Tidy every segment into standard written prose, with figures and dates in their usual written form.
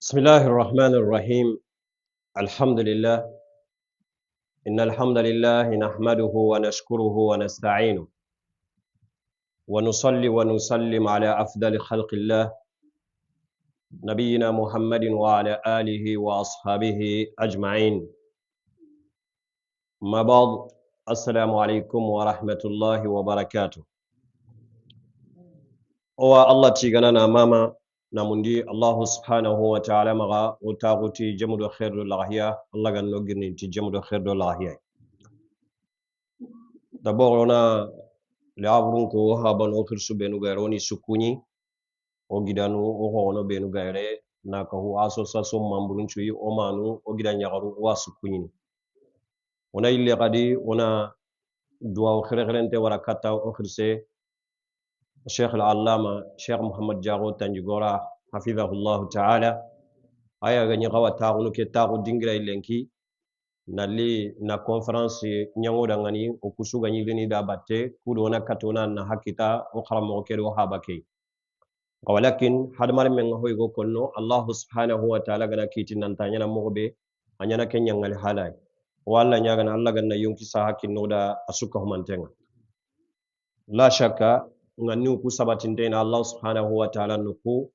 بسم الله الرحمن الرحيم. الحمد لله. إن الحمد لله نحمده ونشكره ونستعينه ونصلي ونسلم على أفضل خلق الله نبينا محمد وعلى آله وأصحابه أجمعين. ما بعد، السلام عليكم ورحمة الله وبركاته. الله تيغانا ماما namundi Allah subhanahu wa ta'ala maga utaguti jamudo khairdo lahiya Allah gan nogirni ti jamudo khairdo lahiya. D'abord on a l'abrun ko haban o kirsu benu gaironi sukuni o gidanu o hono benu gaire na ka hu association mambrun chuyi o manu o gidan yagaru wa sukuni. Ona ille qadi ona dua o khirente wara kata o khirse Sheikh al-Allama Sheikh Muhammad Jaro Tanjigora hafizahullah ta'ala aya ganyi gawa taunu ke tagu dingira ilenki nali na conference nyango dangani o kusu ganyi leni da batte kudo na katona na hakita o kharamo ke do habake walakin hadmar men hoy go konno Allah subhanahu wa ta'ala gana kiti nan tanya na mobe anyana ken nyangal halay walla nyaga na Allah ganna yonki sa hakin noda asuka humantenga la shakka nganni ku sabatinde na Allah subhanahu wa ta'ala nuku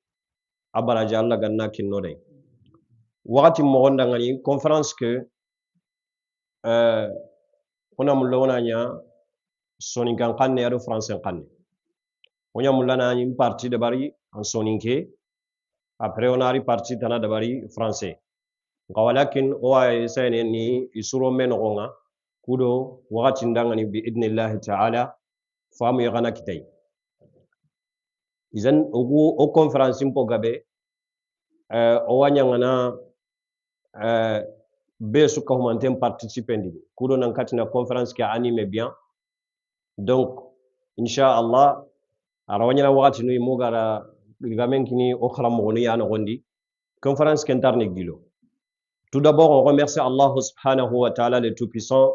abaraja Allah ganna kinno dai wakati mo gonda ngani conference que kuna mulona nya soni kan kanne ado français kanne onya mulana ni parti de bari en soninke après on a parti tana de bari français walakin o ay sayne ni isuro men gonga kudo wakati ndangani bi idnillah ta'ala famu yana kitay izan o conference mpo gabe o wanyangana be suka humantem participer ndi kudo nan katina conference qui anime bien donc inshallah arawanyana wakati no imogara gamen kini o kharamo no yana gondi conference kentarne gilo. Tout d'abord on remercie Allah subhanahu wa ta'ala le tout puissant.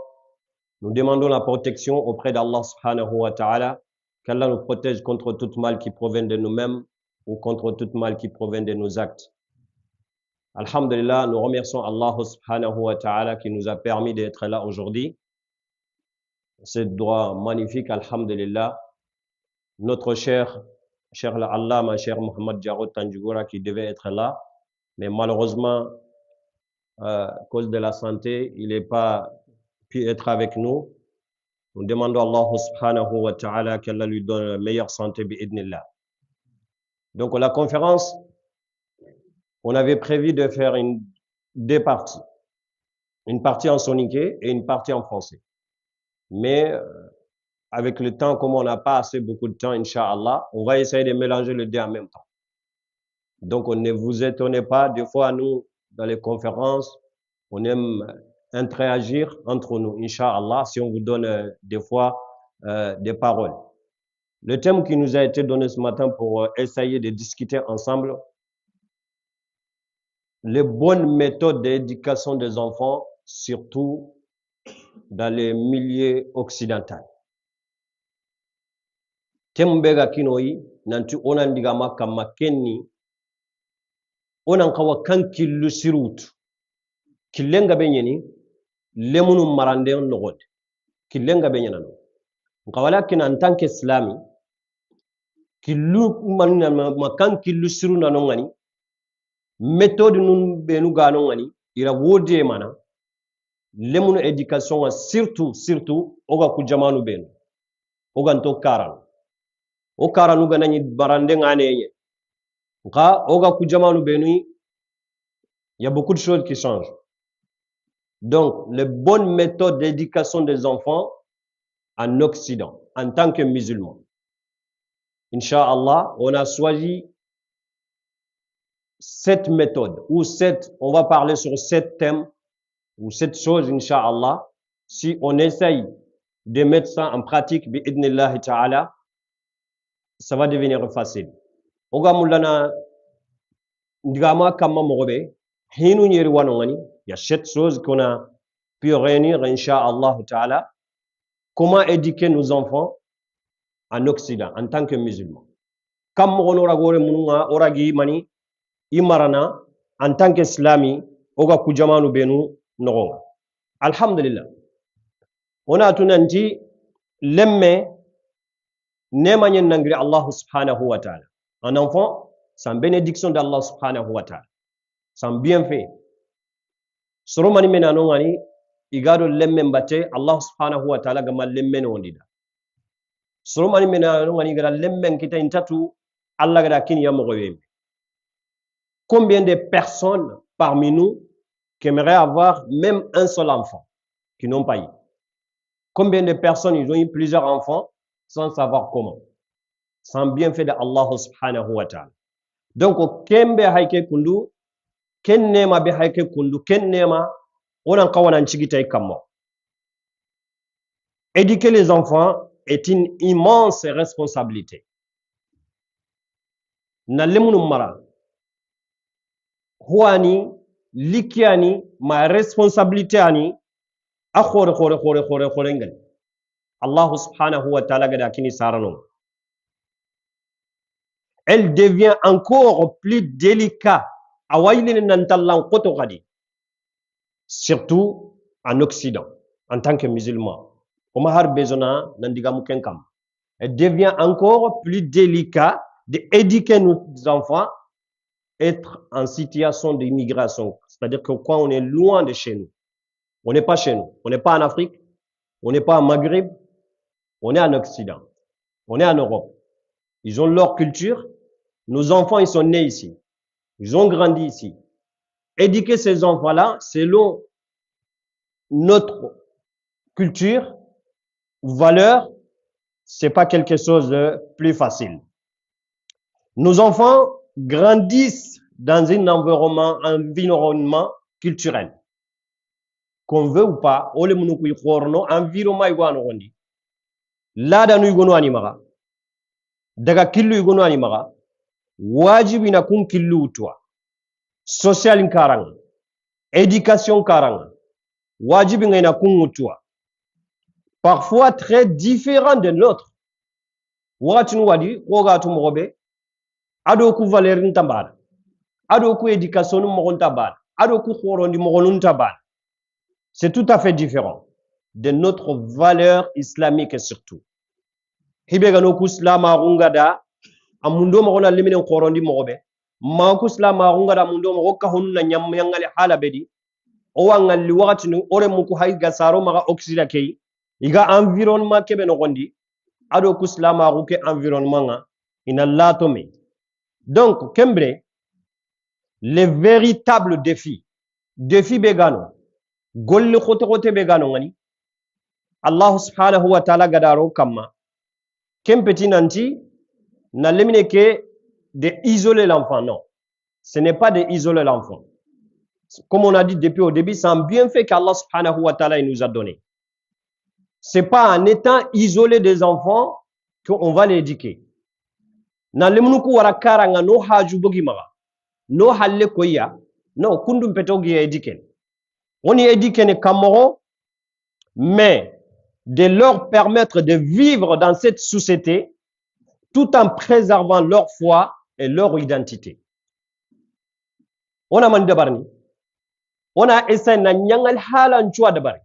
Nous demandons la protection auprès d'Allah subhanahu wa ta'ala, qu'Allah nous protège contre tout mal qui provient de nous-mêmes ou contre tout mal qui provient de nos actes. Alhamdulillah, nous remercions Allah subhanahu wa ta'ala qui nous a permis d'être là aujourd'hui. C'est droit magnifique, alhamdulillah. Notre cher Allah, ma chère Mohamed Jarod Tanjigora qui devait être là, mais malheureusement, à cause de la santé, il n'est pas pu être avec nous. Nous demandons à Allah subhanahu wa ta'ala qu'Allah lui donne la meilleure santé bi'idnillah. Donc la conférence, on avait prévu de faire deux parties. Une partie en soniké et une partie en français. Mais avec le temps, comme on n'a pas assez beaucoup de temps, Inch'Allah, on va essayer de mélanger les deux en même temps. Donc ne vous étonnez pas, des fois nous, dans les conférences, on aime interagir entre nous, Inch'Allah, si on vous donne des fois des paroles. Le thème qui nous a été donné ce matin pour essayer de discuter ensemble, les bonnes méthodes d'éducation des enfants, surtout dans les milieux occidentaux. Thème bega kinoi, nanti onan digama kama kenni, onan kawa kan killu sirut, killenga benyeni, lemunu marande on nogot, killenga benyana no. Walakin en tant qu'Islami, killu makan killu siru nanongani, méthode nun benu ganongani, ira wodi mana, lemunu éducation surtout oga kujamanu benu, oga nto karan. O karanu ganani barande ngane nga oga kujamanu benu, il y a beaucoup de choses qui changent. Donc, les bonnes méthodes d'éducation des enfants en Occident, en tant que musulmans. Inch'Allah, on a choisi cette méthode, ou on va parler sur 7 thèmes, ou 7 choses, Inch'Allah. Si on essaye de mettre ça en pratique, bi'idnillahi ta'ala, ça va devenir facile. Oga mulana, ndigama kama mogobe, hinu nyeri wanongani, il y a 7 choses qu'on a pu réunir, Inch'Allah ta'ala. Comment éduquer nos enfants en Occident, en tant que musulmans. Comme on aura gore mununga, oragi mani, imarana, en tant qu'islami oga kujamanu benu nogonga alhamdulillah ona tunanti lemme nema nyen nangri Allah subhanahu wa ta'ala un enfant c'est une bénédiction d'Allah subhanahu wa ta'ala c'est un bienfait soro mani mena no ngani igado lemme mbate Allah subhanahu wa ta'ala gama lemme no ndida soro mani mena no ngani gara lemme kita intatu Allah gada kin ya mogoyem combien de personnes parmi nous qui aimeraient avoir même un seul enfant qui n'ont pas eu combien de personnes ils ont eu plusieurs enfants sans savoir comment c'est un bienfait de Allah subhanahu wa ta'ala donc kembe hayke kundu ken nema be hayke kundu ken nema onan kawana nchigita ikammo éduquer les enfants est une immense responsabilité na lemunu mara huani likiani ma responsabilité ani khore ngal Allah subhanahu wa ta'ala gada kini sarano elle devient encore plus délicat awayline nantallan qoto qadi surtout en Occident en tant que musulman oma har bezona nandiga mukenkam elle devient encore plus délicat d'éduquer nos enfants être en situation d'immigration c'est-à-dire que quand on est loin de chez nous on n'est pas chez nous on n'est pas en Afrique on n'est pas en Maghreb on est en Occident on est en Europe ils ont leur culture nos enfants ils sont nés ici ils ont grandi ici éduquer ces enfants-là selon notre culture valeur c'est pas quelque chose de plus facile nos enfants grandissent dans un environnement culturel qu'on veut ou pas ole munu kuy khorno environnement igwano gondi lada nu igono animaga daga killu igono animaga wajibi na kun killu utwa social karang éducation karang wajibi ngaina kun utwa parfois très différent de l'autre watinu wadi koga tu mogobe ado ku valeur ntambara ado ku éducation mo gontabara ado ku khorondi mo gonuntabara c'est tout à fait différent de notre valeur islamique surtout hibega no ku islama ngada amundo mo gona limine khorondi mogobe ma ku islama ngada amundo mo ka honna nyam yangale hala bedi o wangal wakati nu ore mu ku hayga saro maga oxida kay iga environnement kebe no gondi ado ku islama ke environnement nga ina latome donc kembre les véritables défis begano golli khote begano ngani Allah subhanahu wa ta'ala gadaro kama kempeti nanti na lemine ke de isoler l'enfant non ce n'est pas de isoler l'enfant comme on a dit depuis au début c'est un bienfait qu'Allah subhanahu wa ta'ala nous a donné c'est pas en étant isolé des enfants qu'on va les éduquer na lemunu ku wara karanga no haju bogi maga no halle koya no kundum petogi éduquer on y éduque ne kamoro mais de leur permettre de vivre dans cette société tout en préservant leur foi et leur identité on a mandi dabarni on a essayé na nyangal halan chua dabari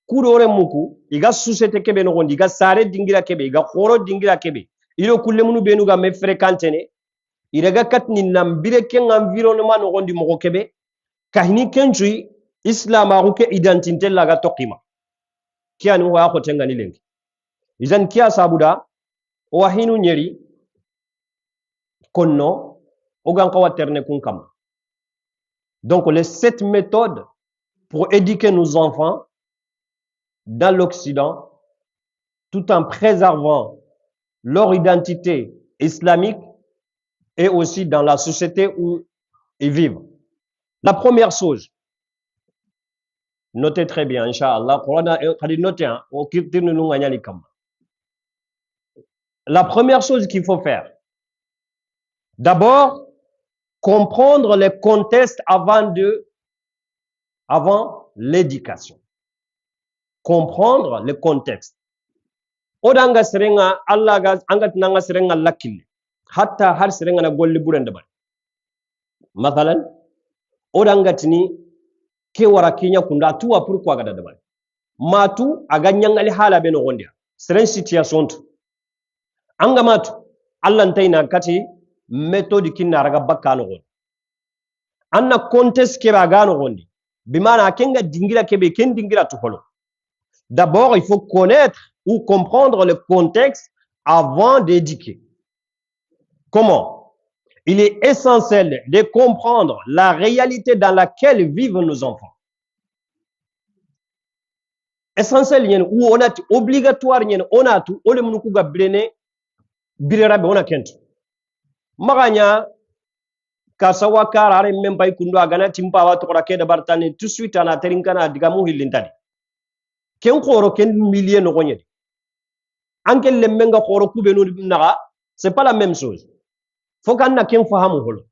kudore muku iga société kebe no gondi iga sare dingira kebe iga khoro dingira kebe ilo kulle munu benu ga me fréquentene iraga katni nambire ken environnement no gondi mo kebe kahini kenjui islam aruke identité laga tokima kiani wa ko tengani lengi izan kia sabuda o hinu nyeri konno ogan kawa terne kun kam donc les 7 méthodes pour éduquer nos enfants dans l'Occident tout en préservant leur identité islamique et aussi dans la société où ils vivent. La première chose, notez très bien, Inch'Allah, la première chose qu'il faut faire, d'abord, comprendre les contextes avant l'éducation. Comprendre le contexte. Odanga serenga Allah ga angat nanga serenga lakil hatta har serenga na golli burende bar mathalan odangatini ke wara kenya kunda tuwa pourquoi gada dabal matu aga nyangali hala be no gondia seren situation tu anga matu allah ntayna kati méthode kinna raga bakkano gon anna contexte ke bagano gondi bimana kenga dingira kebe ken dingira tu holo. D'abord il faut connaître ou comprendre le contexte avant d'éduquer. Comment? Il est essentiel de comprendre la réalité dans laquelle vivent nos enfants. Essentiel yen ou onati obligatoire yen onatu ole munuku gabrene birerabe ona kent maganya kasawa karare membay kundu agana timpa wa tokora ke bartani tout de suite ana terinkana digamu hilintadi ken khoro ken millier no gonyedi ankel le menga khoro kubenu naga c'est pas la même chose. Faut qu'on na ken fahamu holo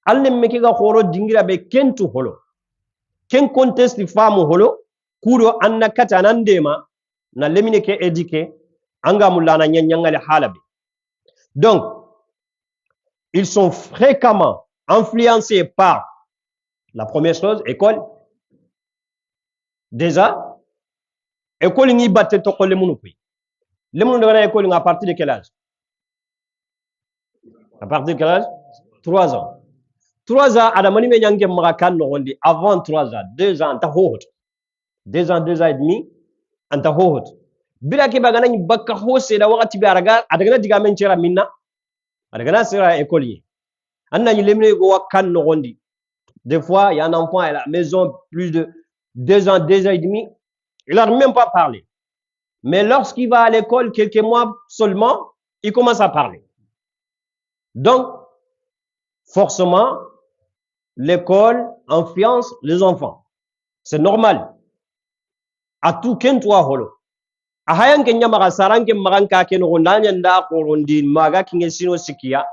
alle meke ga khoro dingira be kentu holo ken contest fahamu holo kudo anna kata nandema na lemine ke éduquer anga mulana nyanyangale halabi. Donc ils sont fréquemment influencés par la première chose école. Déjà école ni batte to ko lemunu kuy lemunu de école à partir de quel âge? À partir de quel âge? 3 ans. 3 ans adamani me nyange marakan no gondi avant 3 ans 2 ans ta hohot 2 ans 2 ans et demi anta hohot bila ke bagana ni bakka hose da wakati bi araga adagana diga men cera minna adagana sera école yi anna ni lemne go wakan no gondi. Des fois il y a un enfant à la maison plus de 2 ans 2 ans et demi il n'a même pas parlé, mais lorsqu'il va à l'école quelques mois seulement il commence à parler. Donc forcément l'école influence les enfants, c'est normal. A tout ken toi holo a hayan kenya maga saranke maganka ken gondanya nda ko rondi maga kinge sino sikia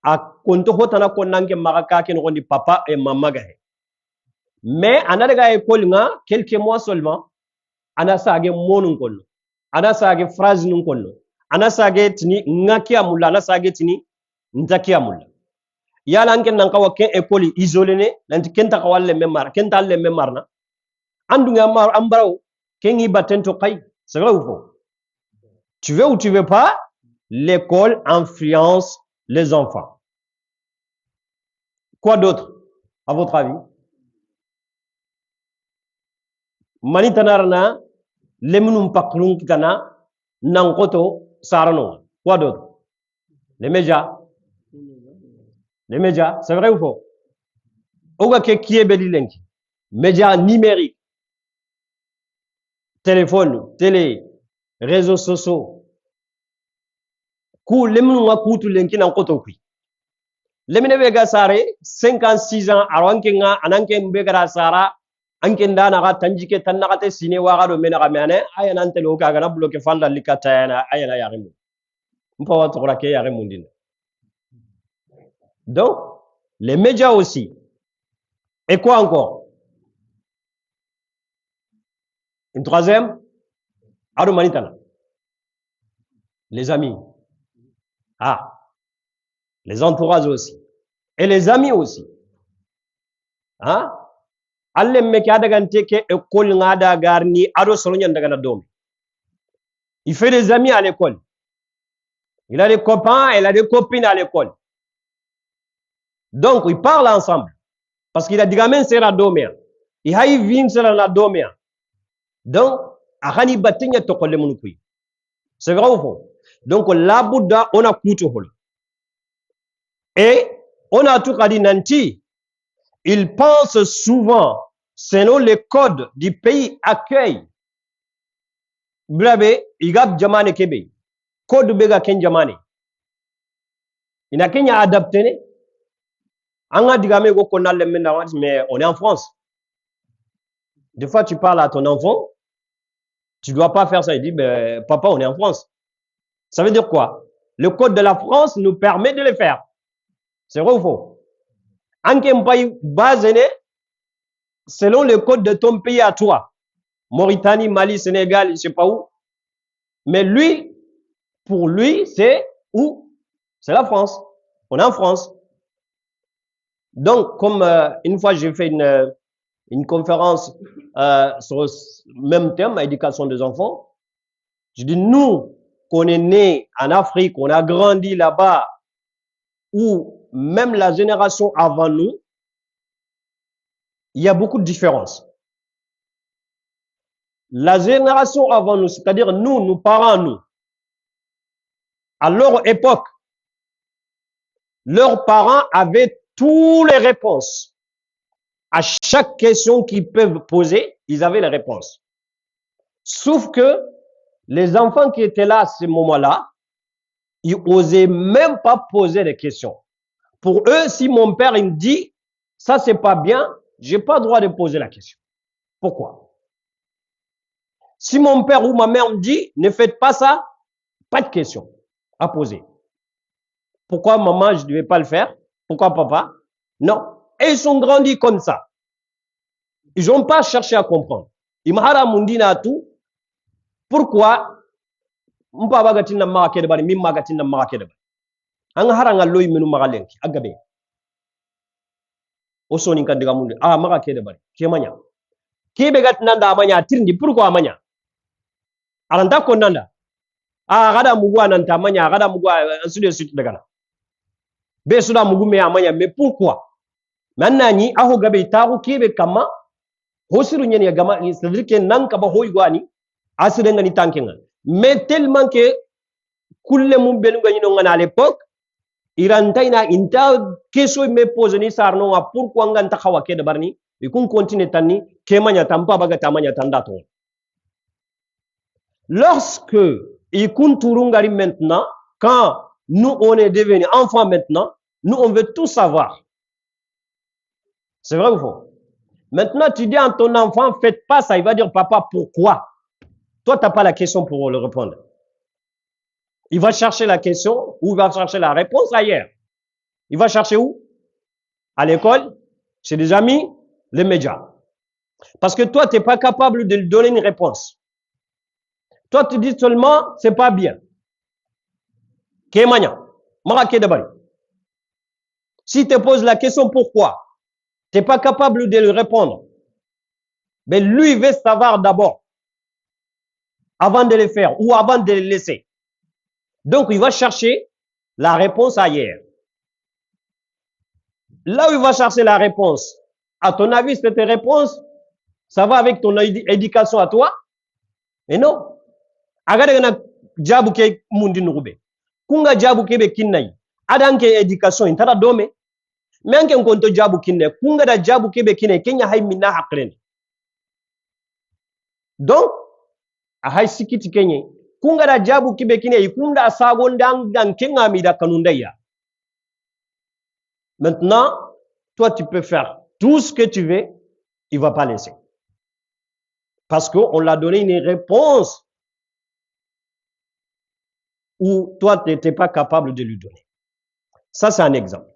a konto hotana ko nanke maga ka ken gondi papa et maman gahe. Mais anadaga école nga quelques mois seulement ana sage monun kollo ana sage phrase nun kollo ana sage tini ngaki amulla ana sage tini ntaki amulla yala anke nan kawa ken école isolé ne nanti kenta kawalle memar kenta alle memarna andunga mar ambrao kengi batento kai. C'est vrai ou faux? Tu veux ou tu veux pas, l'école influence les enfants. Quoi d'autre, à votre avis? Manitanarna, lemunum pakrun kitana, nankoto, sarano. Quoi d'autre? Les médias. Les médias, c'est vrai ou faux? Oga ke kiye belilenki. Médias numériques. Téléphone, télé, réseaux sociaux. Ku lemnu nga kutu lenki nan koto kui. Lemine bega sare 56 ans aranke nga ananke mbega sara anke ndana ga tanjike tanaka te sine waga do mena ga mane aya nan tele o kaga na bloquer falla likata yana aya na yarimu. Mpa wa tokora ke yarimu ndina. Donc les médias aussi. Et quoi encore? Une troisième, Ado Manitana. Les amis. Ah, les entourages aussi. Et les amis aussi. Hein? Alle meke adagante ke école ngada garni ado solonya ndagana domi. Il fait des amis à l'école. Il a des copains, il a des copines à l'école. Donc, ils parlent ensemble. Parce qu'il a dit gamin sera domia. Il a eu vin sera la domia. Donc, ahani batinya tokole munukui. C'est vrai ou faux? Donc, la Bouddha, on a coutu holo. Et, on a tout dit nanti, ils pensent souvent, selon les codes du pays accueil. Brabe, igab jamane kebe. Code bega ken jamane. Ina Kenya adapté ne. Anga digame go konal le mais on est en France. Des fois, tu parles à ton enfant, tu ne dois pas faire ça. Il dit, ben, papa, on est en France. Ça veut dire quoi? Le code de la France nous permet de le faire. C'est vrai ou faux? Anke mpai bazene, selon le code de ton pays à toi. Mauritanie, Mali, Sénégal, je ne sais pas où. Mais lui, pour lui, c'est où? C'est la France. On est en France. Donc, comme une fois j'ai fait une conférence sur ce même thème, éducation des enfants, je dis nous, qu'on est né en Afrique, on a grandi là-bas, ou même la génération avant nous, il y a beaucoup de différences. La génération avant nous, c'est-à-dire nous, nos parents, nous, à leur époque, leurs parents avaient toutes les réponses. À chaque question qu'ils peuvent poser, ils avaient les réponses. Sauf que les enfants qui étaient là à ce moment-là, ils n'osaient même pas poser des questions. Pour eux, si mon père il me dit, ça c'est pas bien, j'ai pas le droit de poser la question. Pourquoi? Si mon père ou ma mère me dit, ne faites pas ça, pas de question à poser. Pourquoi maman, je ne devais pas le faire? Pourquoi papa? Non. Et ils sont grandis comme ça. Ils n'ont pas cherché à comprendre. Imahara mundina tout. Pourquoi? Mpaba gatina maka de bari, mimma gatina maka de bari. Anga haranga loy menu magalenki, agabe. Osoni kan diga mundi, maka ke de bari, ke manya. Ke be gatina da manya tirndi, pourquoi manya? Aranta ko nanda. Gada mugwa nanta manya, gada mugwa ainsi de suite daga na. Be suda mugu me amanya, mais pourquoi? Maintenant ni aho gabe taru kebe kama hosiru nyeni gama, c'est-à-dire que nan kaba hoy gwani asirenga ni tankenga. Mais tellement que kulle mum benu gani no ngana à l'époque irantaina inta keso me pose ni sarno a pourquoi nganta khawa ke de barni e kun continue tanni ke manya tampa baga tamanya tandato. Lorsque il kunturungari maintenant, quand nous on est devenus enfants maintenant, nous on veut tout savoir. C'est vrai ou faux? Maintenant, tu dis à ton enfant, faites pas ça. Il va dire, papa, pourquoi? Toi, tu n'as pas la question pour le répondre. Il va chercher la question ou il va chercher la réponse ailleurs. Il va chercher où? À l'école, chez des amis, les médias. Parce que toi, tu n'es pas capable de lui donner une réponse. Toi, tu dis seulement, c'est pas bien. Si tu te poses la question pourquoi, tu n'es pas capable de lui répondre. Mais lui, il veut savoir d'abord, avant de le faire ou avant de le laisser. Donc, il va chercher la réponse ailleurs. Là où il va chercher la réponse, à ton avis, cette réponse, ça va avec ton éducation à toi? Et non. Agadena jabu ke mundi nurube. Kunga jabu ke be kinnai. Adanke éducation intara dome. Menke nkonto jabu kinne. Kunga da jabu ke be kinne Kenya hay minna hakren. Donc, a hay sikiti Kenya. Kunga da jabu ke be kinne ikunda sagondang dan kenga mida kanundaya. Maintenant, toi tu peux faire tout ce que tu veux, il va pas laisser. Parce qu'on l'a donné une réponse où toi, tu n'étais pas capable de lui donner. Ça, c'est un exemple.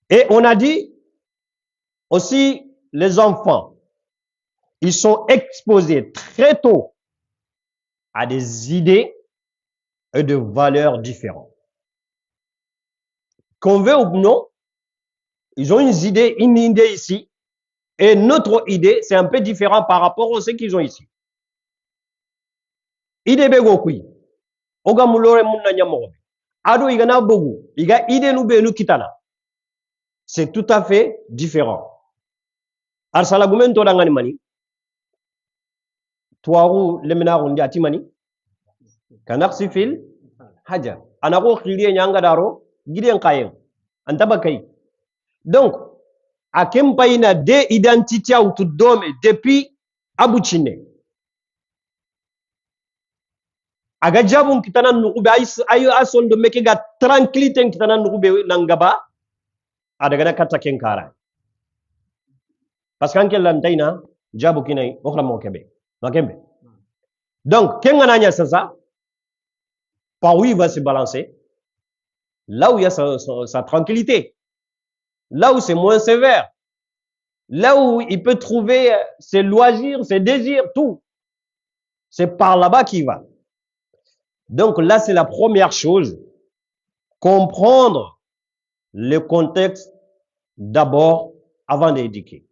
Et on a dit aussi, les enfants, ils sont exposés très tôt à des idées et de valeurs différentes. Qu'on veut ou non, ils ont une idée ici, et notre idée, c'est un peu différent par rapport à ce qu'ils ont ici. Idée begokui. Oga mulore munna nyamobe. Ado igana bogu. Iga ide nu be nu kitana. C'est tout à fait différent. Arsala gumento dangani mani. Tuaru leminaru ndi atimani. Kanaksi fil haja. Anako khiliye nyanga daro giden kayeng. Antaba kay. Donc, akempayina de identité ou tout dome depuis abuchine. Aga jabun kitana nukube ayo asondo meke ga tranquillité kitana nukube nangaba adaga kata kenkara parce qu'anke lantaina jabu kinai okra mo kebe makembe. Donc kenga nya sasa par où il va se balancer, là où il y a sa tranquillité, là où c'est moins sévère, là où il peut trouver ses loisirs, ses désirs, tout, c'est par là-bas qu'il va. Donc là, c'est la première chose, comprendre le contexte d'abord avant d'éduquer.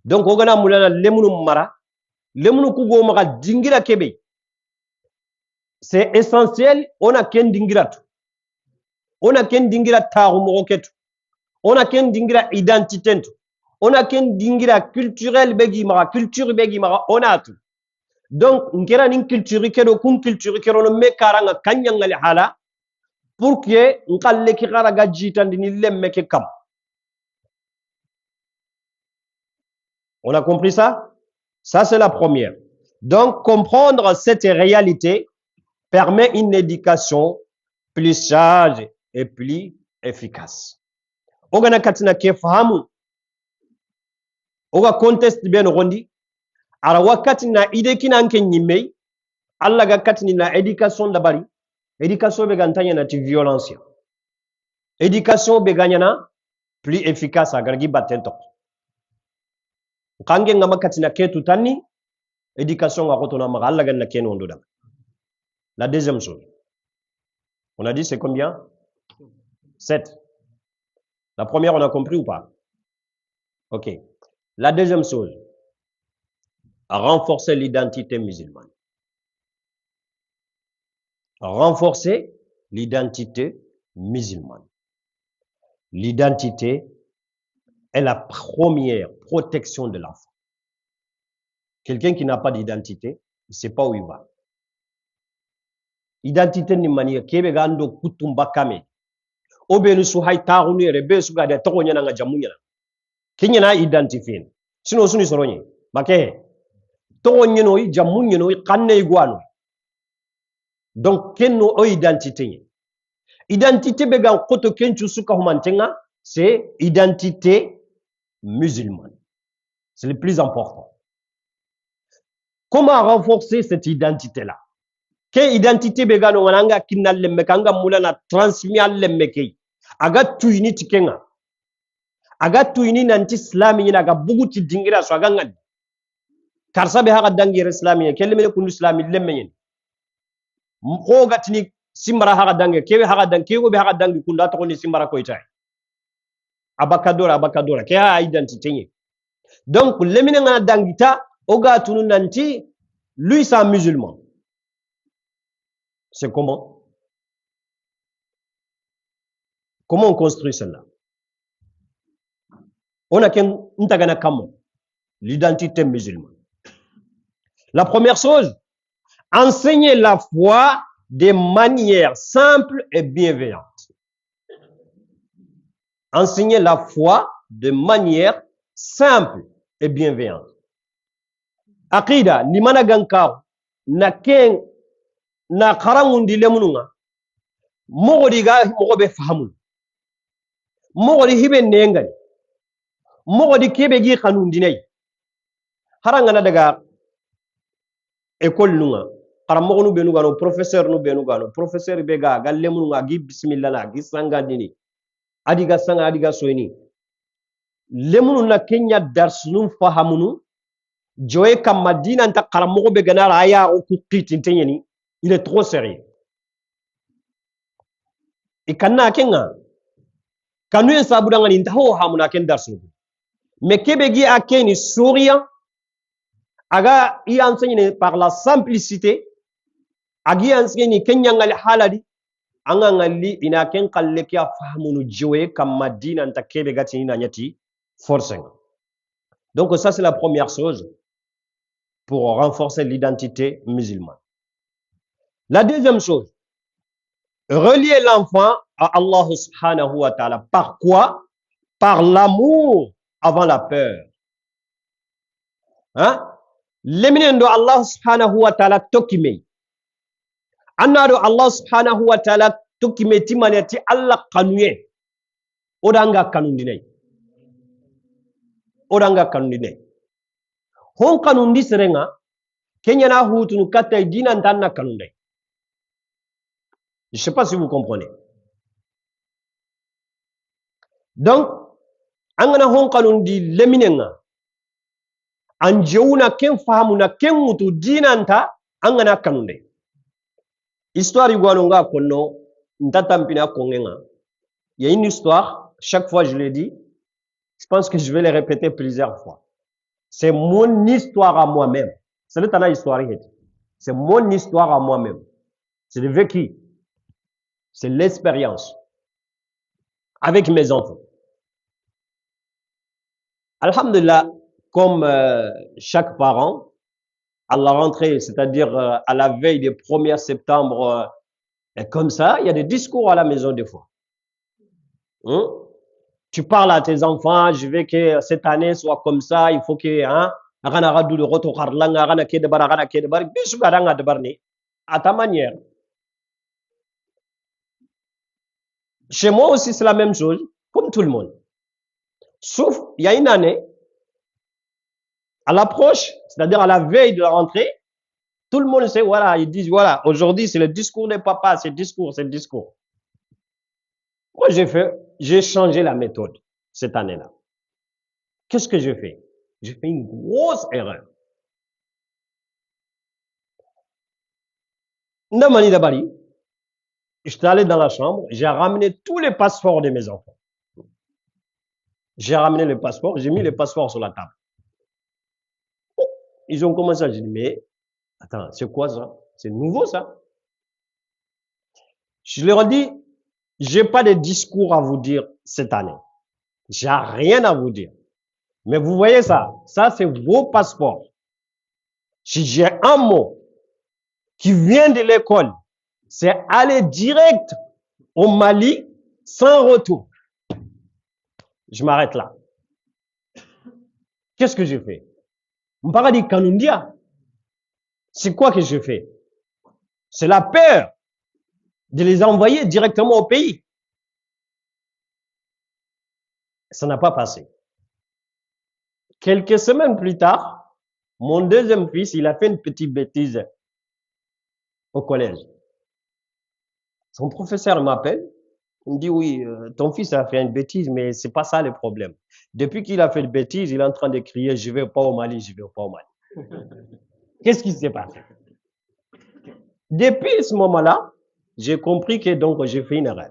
Donc ogana mulana lemunu mara lemunu kugo maka dingira kebe. C'est essentiel on a ken dingiratu. On a ken dingira taru moketu. On a ken dingira identité. On a ken dingira culturel begi mara culture begi mara on a tout. Donc nkera nin culture kedo kun culture kero no me karanga kanyangali hala pour que nkalle ki garaga jitandi ni lemme ke kam. On a compris ça? Ça c'est la première. Donc comprendre cette réalité permet une éducation plus sage et plus efficace. Ogana katina ke fahamu oga contest ben rondi ara wakati na ide kina nke nyimei alla ga katini na éducation dabari éducation be gantanya na ti violence éducation be ganyana plus efficace agargi batento kange ngama katina ketu tani éducation ga kotona ma alla ga na keno ndoda. La deuxième chose, on a dit c'est combien? 7. La première, on a compris ou pas? Ok. La deuxième chose, renforcer l'identité musulmane. Renforcer l'identité musulmane. L'identité est la première protection de l'enfant. Quelqu'un qui n'a pas d'identité, il ne sait pas où il va. Identité ni manière kebe gando kutumba kame. Obenu su hay taxunu yere be su gade togo nyana nga jamu nyana kinyana identifier sino suni soronye make togo nyeno yi jamu nyeno yi kanne igwano donc kenno o identité nye identité be gan koto kenchu suka humantenga c'est identité musulmane, c'est le plus important. Comment renforcer cette identité là? Quelle identité be gano nanga kinal lemme kanga mulana transmial lemme kay aga tuini tikenga aga tuini nanti islami ina ga buguti dingira so aga ngadi karsa be haga dangi islami kelme kun islami lemme yen ko gatini simbara haga dangi kewe haga dangi kewe be haga dangi kun da to ni simbara ko itay abakadora ke ha identité nye. Donc lemine nga dangita oga tunu nanti lui c'est un musulman. C'est comment? Comment on construit cela? On a l'identité musulmane. La première chose, enseigner la foi de manière simple et bienveillante. Enseigner la foi de manière simple et bienveillante. Aqida, limana gankar, na ken na karangundi lemununga, mogodi ga mogobe fahamun. Mogodi hibe nengani. Mogodi kebe gi khanundinai. Haranga na daga école nunga. Karamogo nu benu gano, professeur nu benu gano, professeur bega ga lemununga gi bismillah na gi sangandini. Adiga sanga adiga soini. Lemunu na kenya darsunu fahamunu. Joe kam madina nta karamogo be gana raya o kuqitintenyeni. Il est trop sérieux. Et kanna kenga kanu en sabudanga ni ntaho hamuna ken darsu. Mais kebegi akeni souriant aga i enseigne par la simplicité agi enseigne kenyangali haladi anga ngali ina ken kalle ki afahamunu joe kam madina nta kebe gati na nyati forcing. Donc ça c'est la première chose pour renforcer l'identité musulmane. La deuxième chose, relier l'enfant à Allah subhanahu wa ta'ala. Par quoi? Par l'amour avant la peur. Hein? Leminendo Allah subhanahu wa ta'ala tokime. Anado Allah subhanahu wa ta'ala tokime timaneti Allah kanuye. Odanga kanundine. Odanga kanundine. Hon kanundi serenga. Kenya na hutunu kata dina ntanna kanundine. Je ne sais pas si vous comprenez. Donc, angana honkanun di leminenga. Anjeuna ken fahamuna ken mutu dinanta angana kanunde. Histoire iguanonga kono ntatampina kongenga. Il y a une histoire, chaque fois je le dis, Je pense que je vais les répéter plusieurs fois. C'est mon histoire à moi-même. C'est le histoire. C'est mon histoire à moi-même. C'est le vécu. C'est l'expérience. Avec mes enfants. Alhamdulillah, comme chaque parent, à la rentrée, c'est-à-dire à la veille du 1er septembre, comme ça, il y a des discours à la maison des fois. Hein? Tu parles à tes enfants, je veux que cette année soit comme ça, il faut que, hein, à ta manière. Chez moi aussi, c'est la même chose, comme tout le monde. Sauf, il y a une année, à l'approche, c'est-à-dire à la veille de la rentrée, tout le monde sait, voilà, ils disent, voilà, aujourd'hui, c'est le discours des papas, c'est le discours, c'est le discours. Moi, j'ai changé la méthode cette année-là. Qu'est-ce que j'ai fait? J'ai fait une grosse erreur. Ndamani Dabari, j'étais allé dans la chambre, j'ai ramené tous les passeports de mes enfants. J'ai ramené les passeports, j'ai mis les passeports sur la table. Ils ont commencé à dire, mais attends, c'est quoi ça? C'est nouveau ça? Je leur ai dit, j'ai pas de discours à vous dire cette année. J'ai rien à vous dire. Mais vous voyez ça? Ça, c'est vos passeports. Si j'ai un mot qui vient de l'école, c'est aller direct au Mali sans retour. Je m'arrête là. Qu'est-ce que j'ai fait? M'paradi Kanundia. C'est quoi que j'ai fait? C'est la peur de les envoyer directement au pays. Ça n'a pas passé. Quelques semaines plus tard, mon deuxième fils, il a fait une petite bêtise au collège. Son professeur m'appelle, il me dit oui, ton fils a fait une bêtise, mais c'est pas ça le problème. Depuis qu'il a fait une bêtise, il est en train de crier, je vais pas au Mali, je vais pas au Mali. Qu'est-ce qui s'est passé? Depuis ce moment-là, j'ai compris que donc j'ai fait une erreur.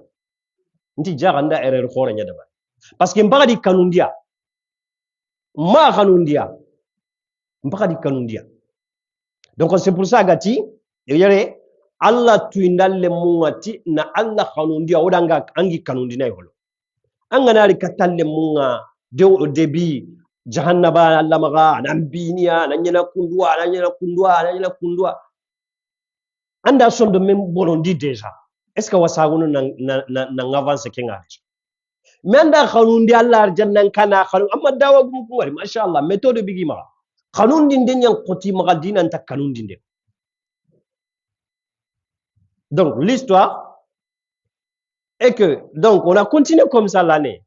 Parce que m'baka di kanundia, ma kanundia, m'baka di kanundia. Donc c'est pour ça gati, yere Allah tuindalle mungati na Allah kanundia odanga angi kanundina yolo. Anga nari katalle munga de o debi jahannaba Allah maga nambiniya nanyana kundwa. Anda son de même bolondi déjà. Est-ce que wasagono na avance kenga? Mais anda khanundi Allah jannan kana khanu amma dawa gum ko wari mashallah méthode bigi ma khanundi ndenyan qoti ma dina nta khanundi ndé. Donc l'histoire est que donc on a continué comme ça l'année.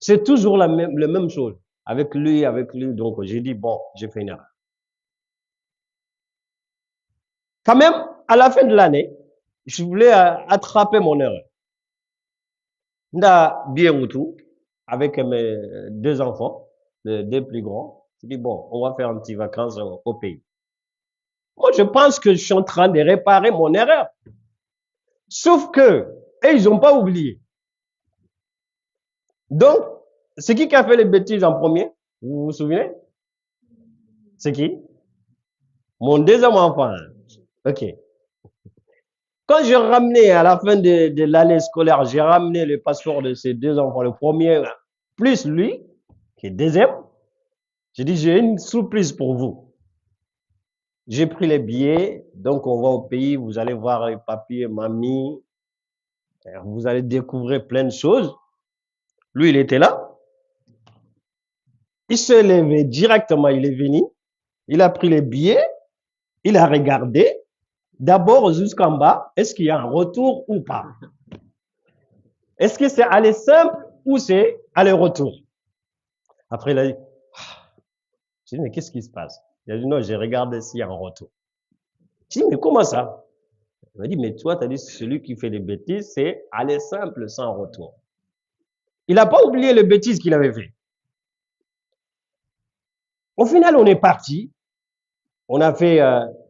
C'est toujours la même chose avec lui donc j'ai dit bon, j'ai fait une erreur. Quand même à la fin de l'année, je voulais attraper mon erreur. Nda bien tout avec mes deux enfants, les deux plus grands. Je dis bon, on va faire un petit vacances au pays. Moi, je pense que je suis en train de réparer mon erreur. Sauf que, ils n'ont pas oublié. Donc, c'est qui a fait les bêtises en premier? Vous vous souvenez? C'est qui? Mon deuxième enfant. Ok. Quand j'ai ramené à la fin de l'année scolaire, j'ai ramené le passeport de ces deux enfants, le premier plus lui, qui est deuxième. J'ai dit, j'ai une surprise pour vous. J'ai pris les billets, donc on va au pays, vous allez voir les papiers, mamie, vous allez découvrir plein de choses. Lui, il était là. Il s'est levé directement, il est venu, il a pris les billets, il a regardé, d'abord jusqu'en bas, est-ce qu'il y a un retour ou pas? Est-ce que c'est aller simple ou c'est aller-retour? Après, il a dit, j'ai dit, mais qu'est-ce qui se passe? Il a dit, non, j'ai regardé s'il y a un retour. J'ai dit, mais comment ça? Il m'a dit, mais toi, tu as dit, celui qui fait les bêtises, c'est aller simple sans retour. Il n'a pas oublié les bêtises qu'il avait fait. Au final, on est parti. On a fait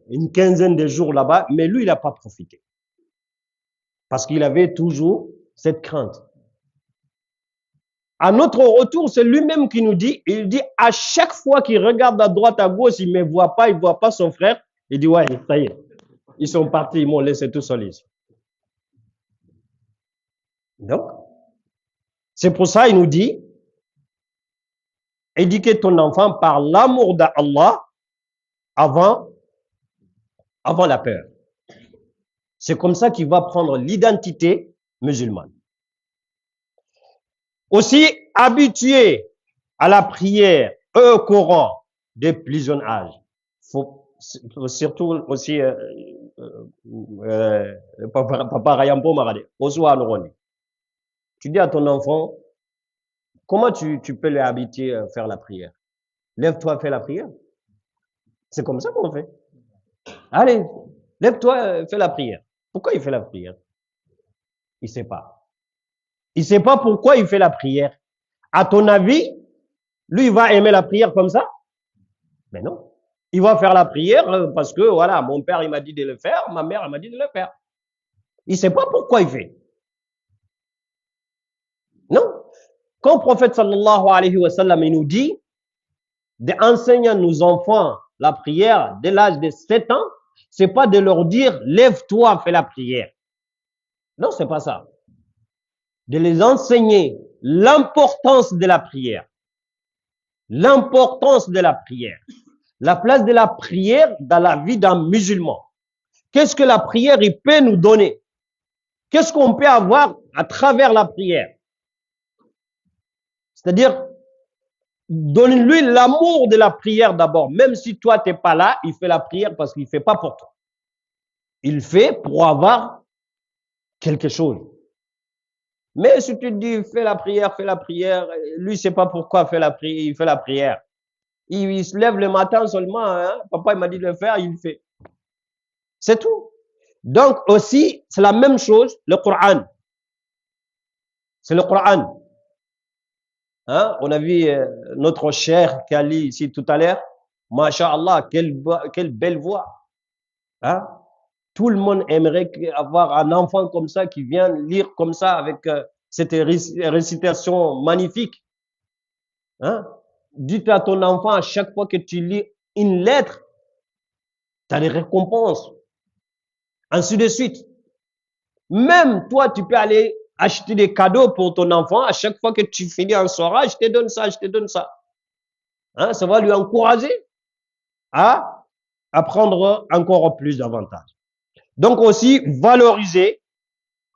une quinzaine de jours là-bas, mais lui, il n'a pas profité. Parce qu'il avait toujours cette crainte. À notre retour, c'est lui-même qui nous dit, il dit à chaque fois qu'il regarde à droite, à gauche, il ne me voit pas, il ne voit pas son frère, il dit ouais, ça y est, ils sont partis, ils m'ont laissé tout seul ici. Donc, c'est pour ça il nous dit, éduquer ton enfant par l'amour d'Allah avant la peur. C'est comme ça qu'il va prendre l'identité musulmane. Aussi, habitué à la prière et au Coran dès plus jeune âge. Faut surtout aussi papa Rayampo Marade. Tu dis à ton enfant, comment tu peux les habituer à faire la prière? Lève-toi, fais la prière. C'est comme ça qu'on fait. Allez, lève-toi, fais la prière. Pourquoi il fait la prière? Il ne sait pas. Il ne sait pas pourquoi il fait la prière. À ton avis, lui, il va aimer la prière comme ça? Mais non. Il va faire la prière parce que, voilà, mon père, il m'a dit de le faire, ma mère, elle m'a dit de le faire. Il ne sait pas pourquoi il fait. Non. Quand le prophète sallallahu alayhi wa sallam, il nous dit d'enseigner à nos enfants la prière dès l'âge de 7 ans, c'est pas de leur dire lève-toi, fais la prière. Non, c'est pas ça. De les enseigner l'importance de la prière. L'importance de la prière. La place de la prière dans la vie d'un musulman. Qu'est-ce que la prière il peut nous donner? Qu'est-ce qu'on peut avoir à travers la prière? C'est-à-dire, donne-lui l'amour de la prière d'abord. Même si toi, tu n'es pas là, il fait la prière parce qu'il ne fait pas pour toi. Il fait pour avoir quelque chose. Mais si tu te dis, fais la prière, lui, il ne sait pas pourquoi il fait la prière. Il se lève le matin seulement, hein? Papa il m'a dit de le faire, il le fait. C'est tout. Donc aussi, c'est la même chose, le Coran. C'est le Coran. Hein? On a vu notre cher Kali ici tout à l'heure. Masha'Allah, quelle belle voix. Hein? Tout le monde aimerait avoir un enfant comme ça qui vient lire comme ça avec cette récitation magnifique. Hein? Dites à ton enfant à chaque fois que tu lis une lettre, tu as des récompenses. Ainsi de suite. Même toi, tu peux aller acheter des cadeaux pour ton enfant. À chaque fois que tu finis un soir, je te donne ça, je te donne ça. Hein, ça va lui encourager à apprendre encore plus d'avantages. Donc aussi, valoriser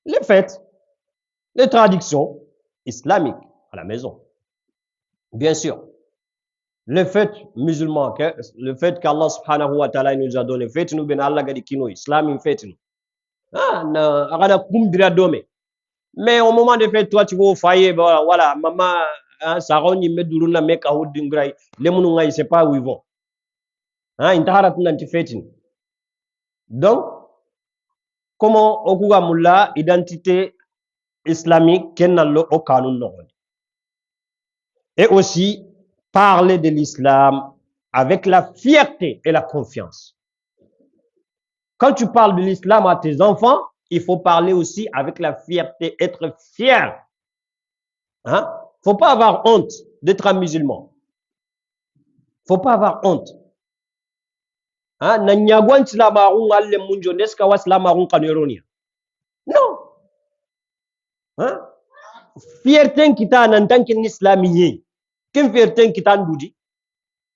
les fêtes, les traditions islamiques à la maison. Bien sûr, les fêtes musulmanes, le fait qu'Allah subhanahu wa ta'ala nous a donné, fêtes nous ben Allah gadi kino, islam fêtes nous. Ah, na agada kumdira dome. Mais au moment de fête, toi, tu vas au foyer, voilà, maman, Saron, il met du luna, mec, à haut d'une graille, les mounounga, il ne sait pas où ils vont. Hein, il t'a raté fête. Donc, comment okuga mulla identité islamique kennallo au kanun non. Et aussi parler de l'islam avec la fierté et la confiance. Quand tu parles de l'islam à tes enfants, il faut parler aussi avec la fierté, être fier. Hein? Faut pas avoir honte d'être un musulman. Faut pas avoir honte. Hein? Non. Hein? Fierté kita nan tankin islamiye. Ken fierté kita ndudi?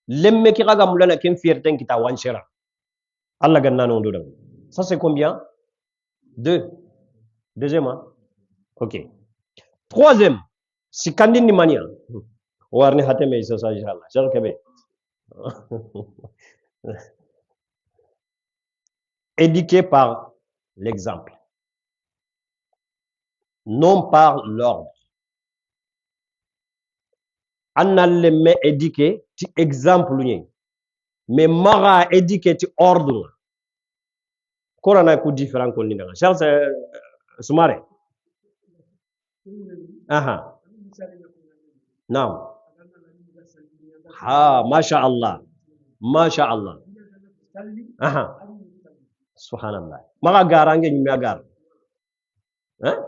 Lemme ki raga mulana ken fierté kita wanshera. Allah ganna non dodam. Ça c'est combien? 2. Deuxième, hein? Ok. Troisième, si kandini mania. Warni hateme isa sa inshallah. Jar kebe. Éduqué par l'exemple, non par l'ordre. Annalle me éduqué, tu exemple ni. Mais mara éduqué, tu ordre. Korana ku différent ko ni nga. Charles Sumare. Aha. Naam. Ha, masha Allah. Masha Allah. Aha. Subhanallah. Maga garange ni magar. Hein?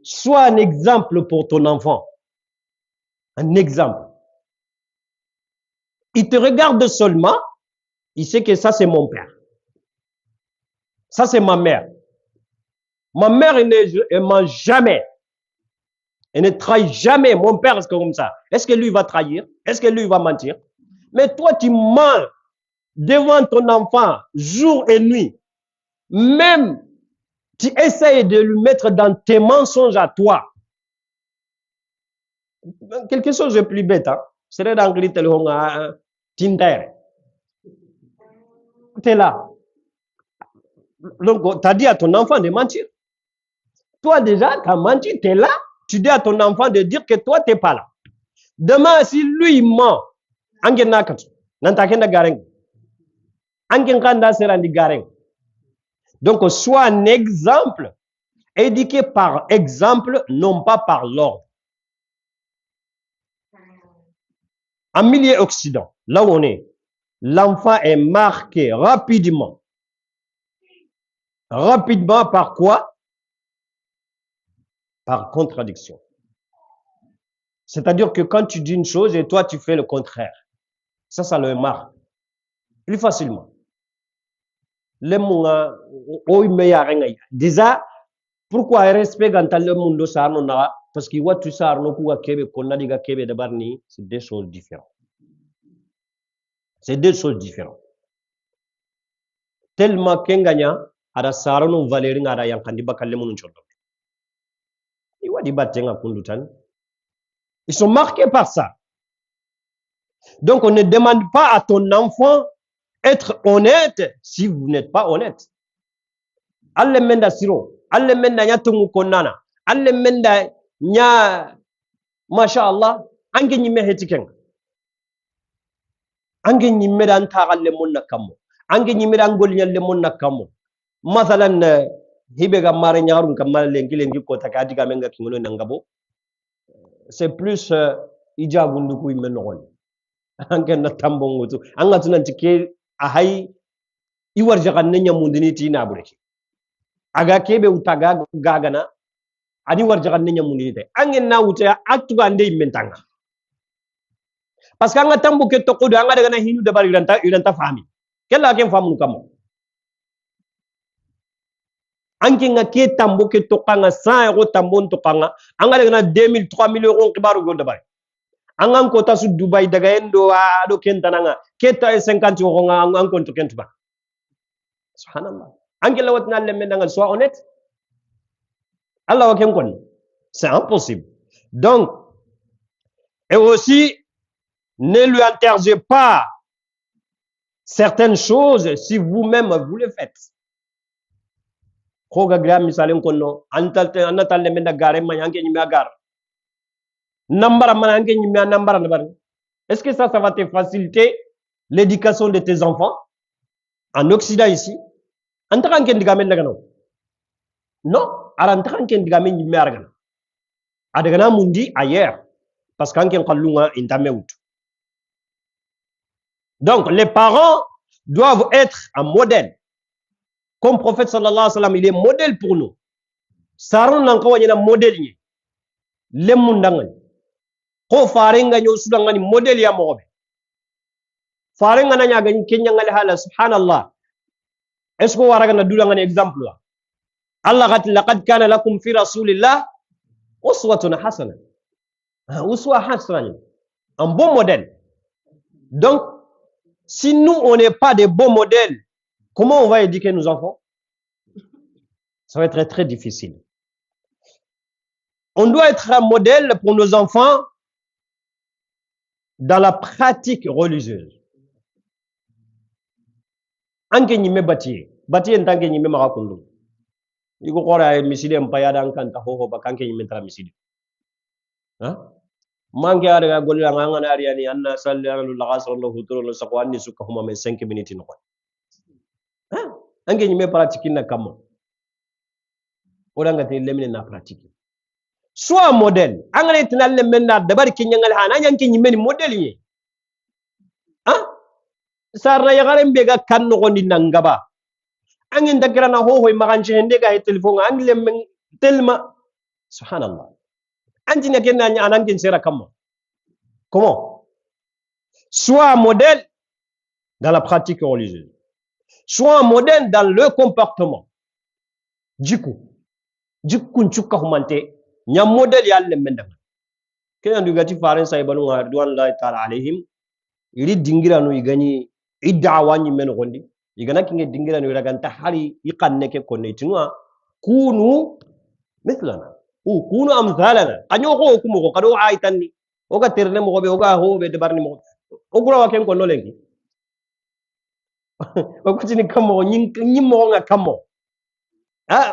Sois un exemple pour ton enfant. Un exemple. Il te regarde seulement, il sait que ça c'est mon père. Ça c'est ma mère. Ma mère, elle ne ment jamais. Elle ne trahit jamais. Mon père, c'est comme ça. Est-ce que lui va trahir? Est-ce que lui va mentir? Mais toi, tu mens devant ton enfant jour et nuit. Même, tu essayes de lui mettre dans tes mensonges à toi. Quelque chose de plus bête, hein? C'est dans le téléphone, Tinder. Tu es là. Donc, tu as dit à ton enfant de mentir. Toi, déjà, tu as menti, tu es là. Tu dis à ton enfant de dire que toi, tu n'es pas là. Demain, si lui, il ment, donc, sois un exemple, éduqué par exemple, non pas par l'ordre. En milieu occident, là où on est, l'enfant est marqué rapidement. Rapidement par quoi? Par contradiction. C'est-à-dire que quand tu dis une chose et toi tu fais le contraire, ça le marque plus facilement. Déjà, pourquoi respect quand le monde sarno na parce que what tu sarno ku kebe konna diga kebe de barni, c'est deux choses différentes. C'est deux choses différentes. Tellement kenganya ada sarno valeri ngada yang kandi bakalle mun chodo. Iwa di batenga kundutan. Ils sont marqués par ça. Donc on ne demande pas à ton enfant être honnête si vous n'êtes pas honnête. Alle menda siro, alle menda nyatungu konana, alle menda nya mashallah, ange nyime hetiken. Ange nyime dan tagalle monna kammo. Ange nyime dan golnyalle monna kammo. Mathalan hibe ga mare nyaarun kamal lengi ko takadi ga menga kingono nangabo. C'est plus ijagundu ku imme nogol. Ange na tambongo tu. Anga tunanti ke ahai iwar jagan nenya mundini tina bureki. Aga kebe utaga gagana ani warjagan nenya munite angen na wuta atuga ande imentanga parce que anga tambu ke tokodo anga daga na hinu dabar iranta fami kella ken famu kamo anke nga ke tambu ke tokanga 100 euro tambon tokanga anga daga na 2000 3000 euro kibaru go dabar anga ko tasu dubai daga endo ado kentananga keta 50 euro nga anga ko to kentuba subhanallah. Sois honnête. Allah c'est impossible. Donc, et aussi, ne lui interdisez pas certaines choses si vous-même vous le faites. Est-ce que ça va te faciliter l'éducation de tes enfants en Occident ici? Non, adagana mundi ailleurs parce qu'anken kallunga intameut. Donc les parents doivent être un modèle. Comme prophète sallallahu alayhi wa sallam, il est modèle pour nous. Saron nanko wanyana modèle ni. Le mundangani. Ko farenga nyo sudangani modèle ya mobe. Farenga nanya gani kenya ngali hala subhanallah. Est-ce que vous avez un exemple? Allah a dit laqad kana lakum fi rasulillah uswatun hasana. Uswa hasana. Un bon modèle. Donc, si nous, on n'est pas des bons modèles, comment on va éduquer nos enfants? Ça va être très, très difficile. On doit être un modèle pour nos enfants dans la pratique religieuse. Anke nyime bati ntanke nyime makakundu iko kora miside mpayada ankanta hoho bakanke nyime tra miside manke ada golila nganga ari ani anna salli ala al-ghasr lahu turu saqwani suka huma men 5 minutes no anke nyime pratique na kamo odanga te lemine na pratique soit modèle angale tinalle menna dabar kinyangal hana nyanke nyime ni modèle ni sarna yagaren bega kan no gondi nangaba angin dagrana ho hoy maganche hende ga telephone angle telma Subhanallah. Antina kenna anangen sera comment? Comment? Soit un modèle dans la pratique religieuse, soit un modèle dans le comportement. Jiku nchuka humante nya modèle yalle mendam. Kenya ndugati faran saibanu ridwan Allah ta'ala alaihim iri dingira no igani idawani men gondi igana kinge dingira no raganta hari iqanneke konne tinwa kunu mithlana kunu amthalana anyo ko kumo ko kado aitanni oga terne mo be oga hobe de barni mo ogura waken ko nolengi okutini kamo nyimmo nga kamo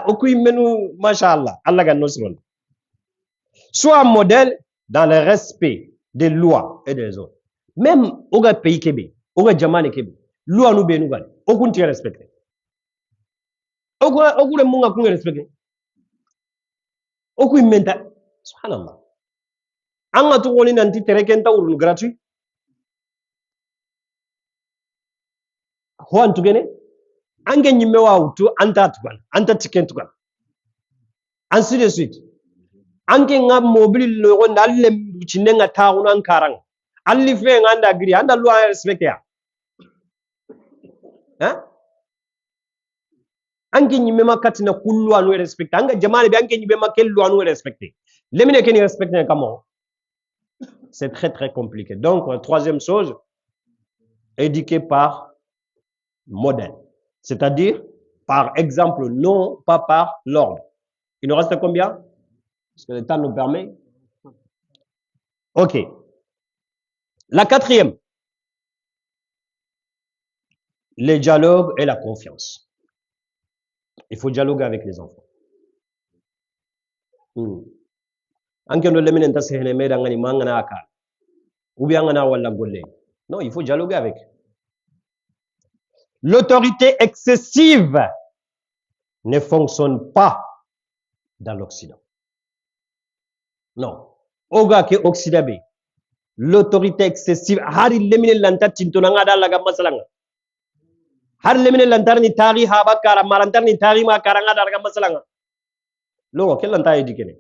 okuy menu mashallah Allah ga nosron soit un modèle dans le respect des lois et des autres. Même au pays kebe, au jamane kebe, loi nous be nous gal, aucun tient respecté. Aucun le monde a respecté. Aucun menta, subhanallah. Anga tu woni nanti terekenta urun gratuit. Ho antu gene, ange nyime wa utu anta tukan, anta tiken tukan. Ainsi de suite. Anke nga mobile lo nalle chinenga taunu ankarang alli fe nganda giri anda loi respecte ya anke nyime makati na kullu anu respecte anga jamane bi anke nyime makellu anu respecte lemine keni respecte comment? C'est très très compliqué. Donc troisième chose, éduquer par modèle, c'est-à-dire par exemple, non pas par l'ordre. Il nous reste combien? Parce que le temps nous permet. Ok. La quatrième, le dialogue et la confiance. Il faut dialoguer avec les enfants. Anke no lemine nta sehne meda ngani mangana akal. Ubi angana wala golle. Non, il faut dialoguer avec. L'autorité excessive ne fonctionne pas dans l'Occident. Non. Oga ke Occident, l'autorité excessive, hari lemine lanta tintona ngada laga masalanga. Hari lemine lantar ni tari haba kara marantar ni tari ma karanga daga masalanga. Logo ke lanta edikene.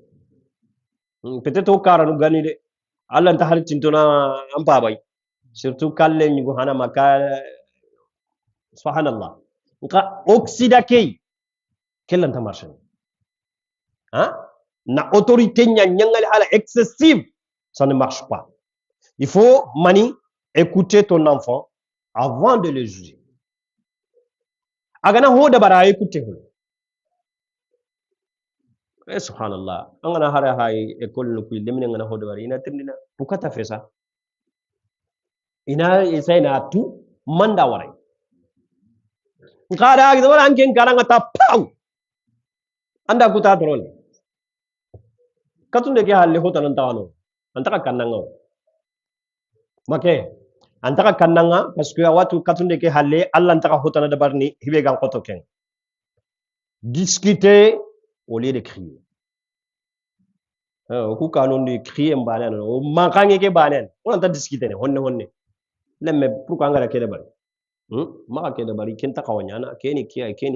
Peut-être au kara nu gani de. Allah ta hari tintona ampa bay. Surtout kalle ni go hana maka subhanallah. Nka Occident ke lanta marche. Na autorité nyangali hala excessive, ça ne marche pas. Il faut écouter ton enfant avant de le juger. Agana hoda bara écouter holo. Subhanallah. Angana hara hay école no kuy lemine ngana hoda bara ina tindina. Pourquoi t'as fait ça? Ina isaina tout manda waray. Ngara agi wala anken karanga ta pau. Anda kuta drone. Katunde ke halle hota nan tawano antaka kannanga make antaka kannanga parce que watu katunde ke halle Allah antaka hota na dabarni hibe gan koto ken discuter au lieu de crier ku kanon de crier mbanen o mankange ke banen on anta discuter ne honne lemme pourquoi ngara ke dabari maka ke dabari ken takawanyana keni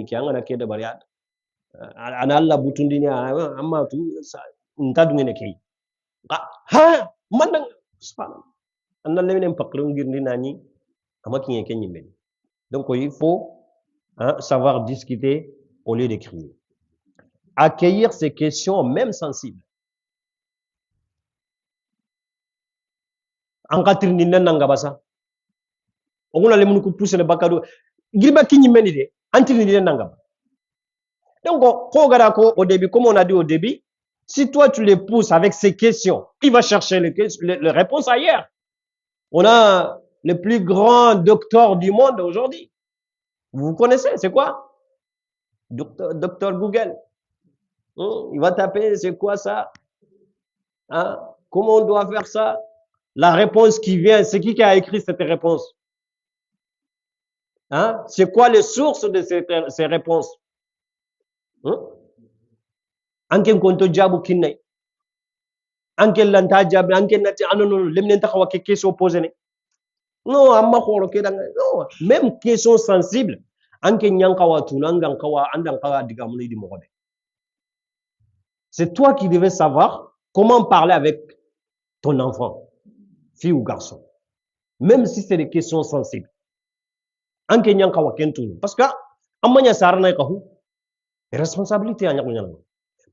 ngana ke dabari ana Allah butundini amma tu ntadungene kay ha mandang subhanallah anna leminen paklu ngirndi nani amaki ngeke nyimbe. Donc il faut savoir discuter au lieu de crier, accueillir ces questions même sensibles. Ankatir ni nanga basa oguna lemunu ku pousser le bakado girba kinyimeni de antir ni nanga. Donc au début, comme on a dit au début, si toi tu les pousses avec ces questions, il va chercher les réponses ailleurs. On a le plus grand docteur du monde aujourd'hui. Vous connaissez, c'est quoi? Docteur Google. Il va taper, c'est quoi ça? Comment on doit faire ça? La réponse qui vient, c'est qui a écrit cette réponse? C'est quoi les sources de ces réponses? Anken konto jabu kinay anken lanta jabu anken nati anono lemnen taxawa ke question posé ne non amma xoro ke danga non même question sensible anken nyankawa tunangan kawa andan kawa diga mun di mogobe C'est toi qui devais savoir comment parler avec ton enfant, fille ou garçon. Même si c'est des questions sensibles. En Kenya, parce que, amanya sarana kahu, responsabilité à nyakunyana.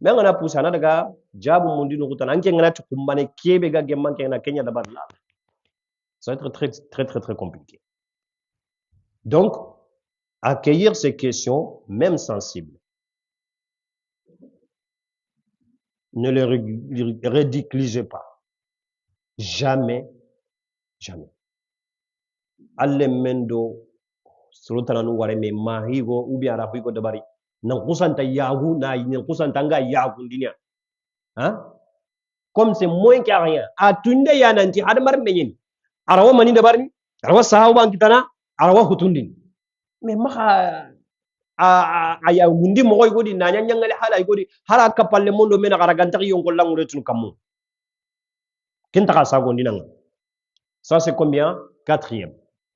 Mais on a poussé à daga, jabu mundi no kutana, anke ngana tukumbane kiebe ga gemman kena Kenya d'abord là. Ça va être très, très, très, très compliqué. Donc, accueillir ces questions, même sensibles. Ne les ridiculisez pas. Jamais, jamais. Alle mendo, surutana nu ware me mahigo, ubi arafigo dabari. Nan kusanta yahu, nan kusanta nga yahu dinia. Hein? Comme c'est moins que rien. A tunde ya nanti, adamar menyen. Arawa mani dabari, arawa sahawa kitana, arawa hutundin. Mais maka aya gundi mogoy godi nanya nyangale hala godi hala kapalle mondo mena garaganta yonko langure tun kamu kenta ka sa gondi nanga. Ça c'est combien? Quatrième.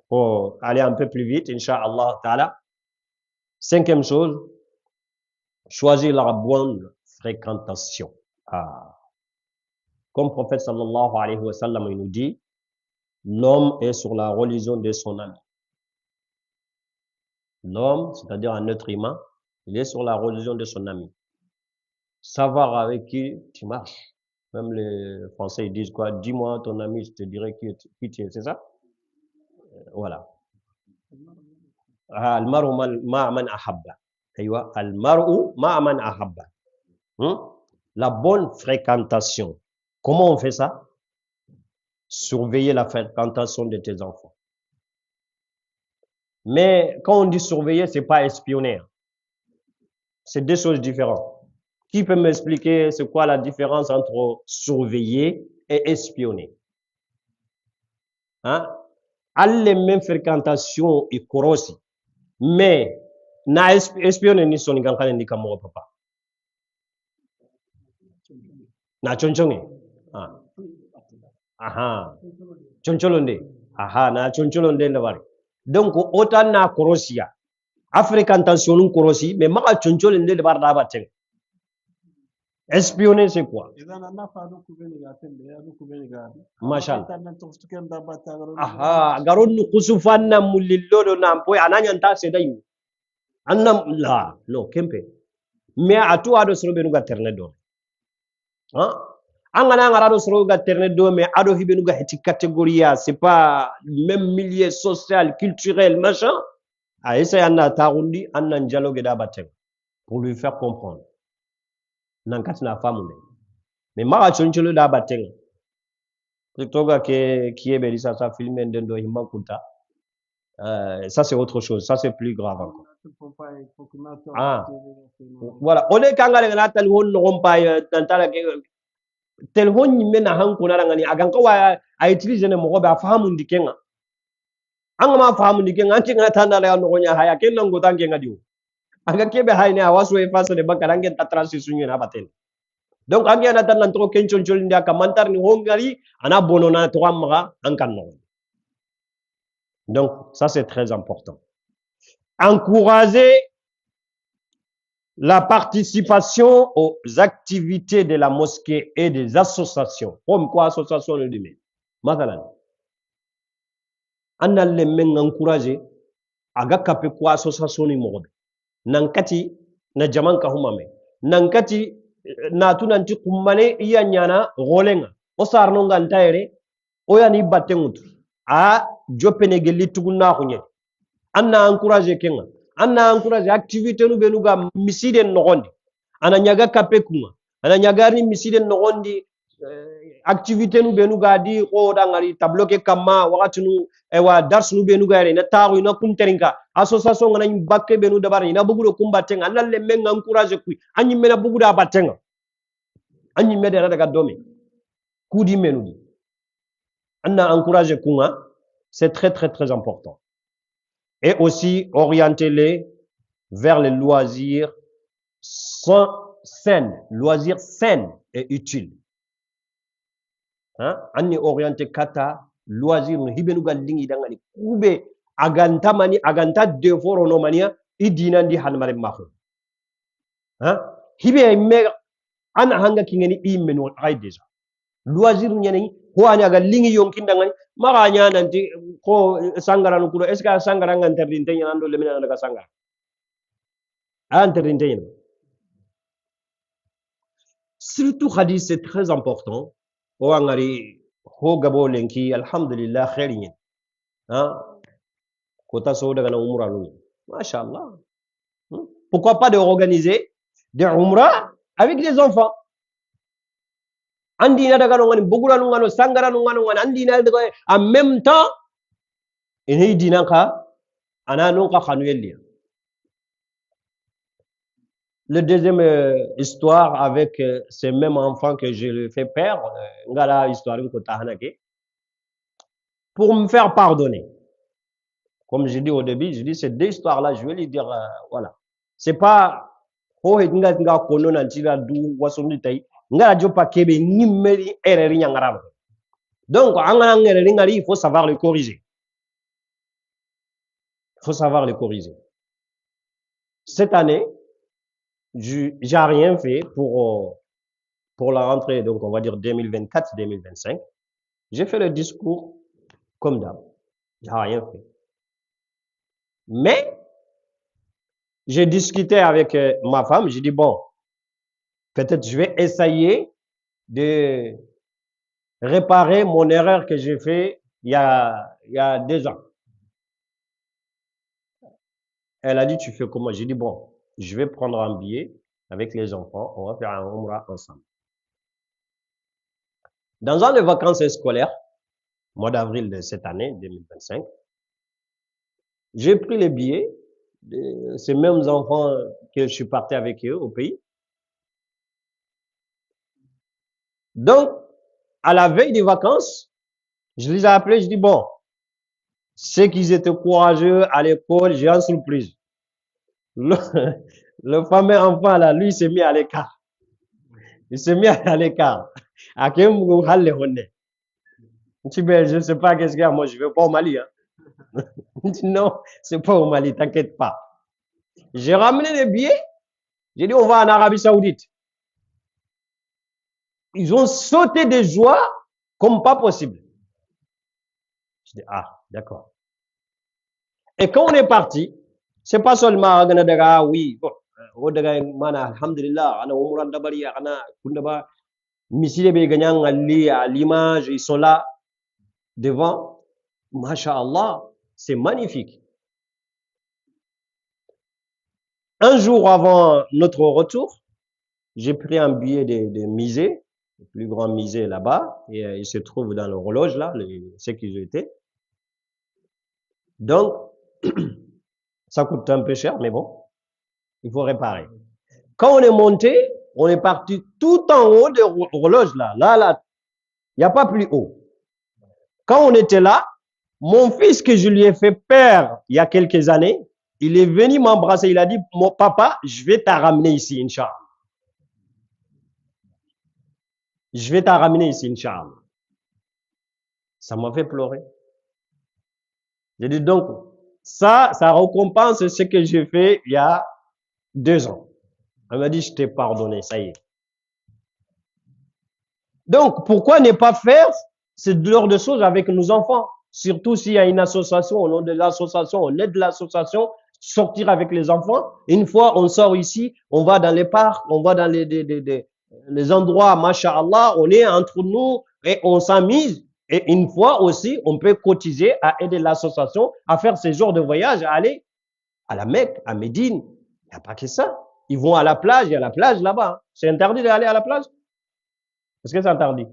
Pour aller un peu plus vite inshallah taala. Cinquième chose, choisir la bonne fréquentation. Comme prophète sallallahu alayhi wa sallam il nous dit, l'homme est sur la religion de son ami. L'homme, c'est-à-dire un être humain, il est sur la religion de son ami. Savoir avec qui tu marches. Même les Français ils disent quoi? Dis-moi ton ami, je te dirai qui tu es. C'est ça? Voilà. Al-mar'u ma'a man ahabba. Al-mar'u ma'a man ahabba. La bonne fréquentation. Comment on fait ça? Surveiller la fréquentation de tes enfants. Mais quand on dit surveiller, c'est pas espionner. C'est deux choses différentes. Qui peut m'expliquer c'est quoi la différence entre surveiller et espionner? Hein? Alle même fréquentation et korosi. Mais na espionner ni soni kankane ni kamo papa. Na chonchonge. Aha. Choncholonde. Aha, na choncholonde le bari. Donc autant na korosia. A fréquentation nous korosi, mais maka choncholonde le bari da bateng. Espionner, c'est quoi? Machal. Aha, garon nu kusufanna mulillodo na mpoy ananyanta sedai. Annam la, no kempe. Mais atu ado srobe nu gaterne do. Hein? Angana ngara do srobe gaterne do mais ado hibe nu heti catégorie, c'est pas même milieu social, culturel, machin. Ah essaye anna tarundi, anna dialogue da batem pour lui faire comprendre. Nankati na famu mais mara choncholo da batenga toga ke kiebe lisa sa filmer ndendo himankuta ça c'est autre chose, ça c'est plus grave encore. Voilà, on est kangale na tal won no kompa tantala ke tel hon nyimme na hanko na ngani aganka wa a utiliser ne mo ba fahamu ndikenga anga ma fahamu ndikenga anti ngana tanda la no gonya haya kenna ngotange ngadiwo aga kebe hayne awaso e face de banka rangen tatrasi sunye na batel. Donc agi ana tan nan to kenchon chol ndia ka mantar ni hongari ana bonona to amra ankan no. Donc ça c'est très important. Encourager la participation aux activités de la mosquée et des associations. Comme quoi association le dit. Mathalan. Anna le men encourager aga kapé quoi association ni mo. Nankati na jaman ka humame nankati na tunanti kummane iya nyana rolenga o sarno ngantayre o yani battengutu a jopene gelli tugunna khunye anna encourager kenga anna encourager activité nu benuga misiden nogondi ana nyaga kapekunga ana nyagari misiden nogondi activité nu benuga di ko dangari tabloke kama wakati nu ewa dars nu benuga re na taru ina kunterinka association ngana bakke benu dabar ina bugudo kumbatenga nalle men encourager kui anyi mena buguda batenga anyi medera daga domi kudi menudi anna encourager kunga c'est très très très important. Et aussi orienter-les vers les loisirs sains, loisirs sains et utiles. Hein? Anni orienter kata loisir no hibenu galdingi dangani kube aganta mani aganta deforo no mania idina ndi hanmare mako. Hein? Hibe me ana hanga kingeni imme no ay déjà loisir nyani ko ani aga lingi yonkinda ngani maga nya nanti ko sangara no kudo est ce que sangara ngan interdite nyana ndo lemina daga sangara interdite nyana surtout hadith c'est très important o angari ho gabo lenki alhamdulillah khairin hein kota so daga na umra no machallah pourquoi pas de organiser des umrah avec des enfants andina daga no ngani bugura no ngano sangara no ngano ngani andina daga en même temps ene dina ka ana no ka khanu yelli. Le deuxième histoire avec ces mêmes enfants que je le fais père, ngala histoire ko tahanake pour me faire pardonner. Comme j'ai dit au début, je dis ces deux histoires là, je vais lui dire voilà. C'est pas ho nga nga kono na ntira du wasondi tay ngala jopa kebe nimmeri erreur nyangara. Donc angana ngere ngari il faut savoir le corriger. Il faut savoir le corriger. Cette année, j'ai rien fait pour la rentrée, donc on va dire 2024-2025. J'ai fait le discours comme d'hab. J'ai rien fait. Mais j'ai discuté avec ma femme, j'ai dit bon, peut-être je vais essayer de réparer mon erreur que j'ai fait il y a 2 ans. Elle a dit tu fais comment? J'ai dit bon, je vais prendre un billet avec les enfants, on va faire un umrah ensemble. Dans un des vacances scolaires, mois d'avril de cette année, 2025, j'ai pris les billets de ces mêmes enfants que je suis parti avec eux au pays. Donc, à la veille des vacances, je les ai appelés, je dis bon, c'est qu'ils étaient courageux à l'école, j'ai une surprise. Le fameux enfant là, lui, il s'est mis à l'écart. Il s'est mis à l'écart. Je ne sais pas qu'est-ce qu'il y a, moi je ne vais pas au Mali. Hein. Non, c'est pas au Mali, t'inquiète pas. J'ai ramené les billets, j'ai dit on va en Arabie Saoudite. Ils ont sauté de joie comme pas possible. Je dis ah, d'accord. Et quand on est parti, c'est pas seulement oui, bon, alhamdulillah, à l'image, ils sont là devant. Masha'Allah, c'est magnifique. Un jour avant notre retour, j'ai pris un billet de musée, le plus grand musée là-bas, et il se trouve dans l'horloge là, ce qu'ils étaient. Donc, ça coûte un peu cher, mais bon, il faut réparer. Quand on est monté, on est parti tout en haut de l'horloge là. Là, il n'y a pas plus haut. Quand on était là, mon fils que je lui ai fait peur il y a quelques années, il est venu m'embrasser. Il a dit, mon papa, je vais te ramener ici, Inch'Allah. Je vais te ramener ici, Inch'Allah. Ça m'a fait pleurer. J'ai dit donc, ça récompense ce que j'ai fait il y a 2 ans. Elle m'a dit, je t'ai pardonné, ça y est. Donc, pourquoi ne pas faire ce genre de choses avec nos enfants? Surtout s'il y a une association, au nom de l'association, on aide l'association, sortir avec les enfants. Une fois, on sort ici, on va dans les parcs, on va dans les endroits, masha'Allah, on est entre nous et on s'amuse. Et une fois aussi, on peut cotiser à aider l'association à faire ce genre de voyage, à aller à la Mecque, à Médine. Il n'y a pas que ça. Ils vont à la plage, il y a la plage là-bas. C'est interdit d'aller à la plage? Est-ce que c'est interdit?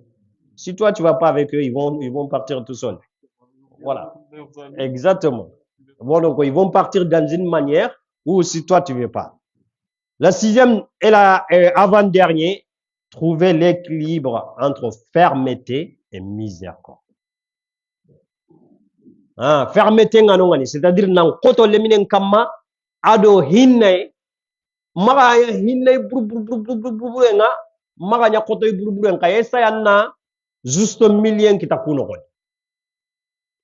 Si toi, tu vas pas avec eux, ils vont partir tout seuls. Voilà. Exactement. Bon, donc, ils vont partir dans une manière où si toi, tu veux pas. La 6e et avant-dernier, trouver l'équilibre entre fermeté et miséricorde. Fermeté ngani, c'est-à-dire nan koto leminen kama ado hinne maga hinne nga maga nya koto nga esa yanna juste million kita kuno kon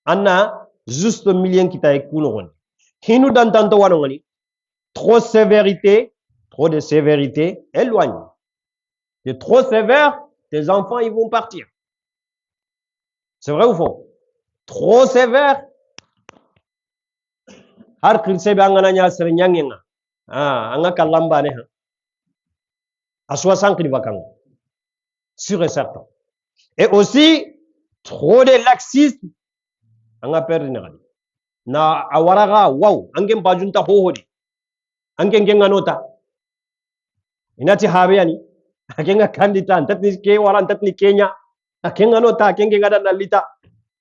anna juste million kita kuno kon hinu dan tanto wano ngani trop de sévérité éloigne. Tu es trop sévère, tes enfants, ils vont partir. C'est vrai ou faux? Trop sévère. Har kirse be angana nya sere nyangenga. Anga kalamba ne ha. À 60 vakanga. Sûr et certain. Et aussi, trop de laxisme. Anga perdre ngali. Na awaraga wow, angem bajunta hohodi. Angem genga nota. Inati habiyani. Akenga kandita antatni ke wala antatni Kenya. Akenga nota akenga ngada nalita.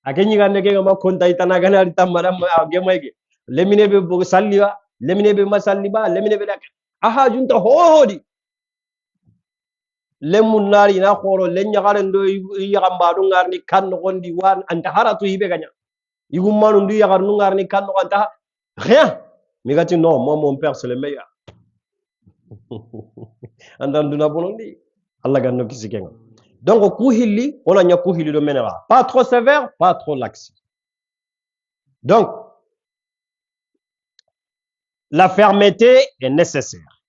Akenyi gande kenga makonta itana gana rita madam agemaige. Lemine be salliwa, lemine be masalliba, lemine be dak. Aha junta hohodi. Lemun nari na khoro lenya garendo yagambadu ngarni kan gondi wan anta haratu hibe ganya. Igumanu ndu yagarnu ngarni kan anta rien. Migati non, moi mon père c'est le meilleur. Andanduna bonondi. Allah ganno kisikenga. Donc kuhili ona nya kuhili do menera. Pas trop sévère, pas trop lax. Donc la fermeté est nécessaire.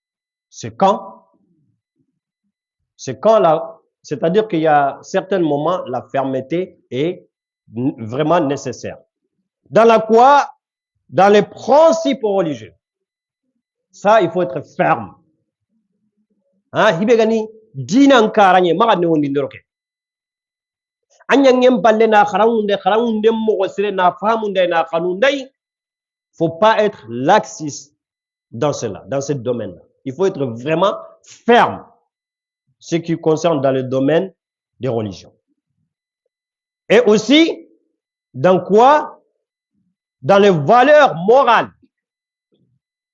C'est quand c'est-à-dire qu'il y a certains moments, la fermeté est vraiment nécessaire. Dans la quoi? Dans les principes religieux. Ça, il faut être ferme. Hein? Hibegani, dinan karanye, magane wondi ndoroke. Anyangem balle na kharangunde mogosire na fahamunde na khanundai. Faut pas être laxiste dans cela, dans ce domaine-là. Il faut être vraiment ferme. Ce qui concerne dans le domaine des religions. Et aussi, dans quoi? Dans les valeurs morales.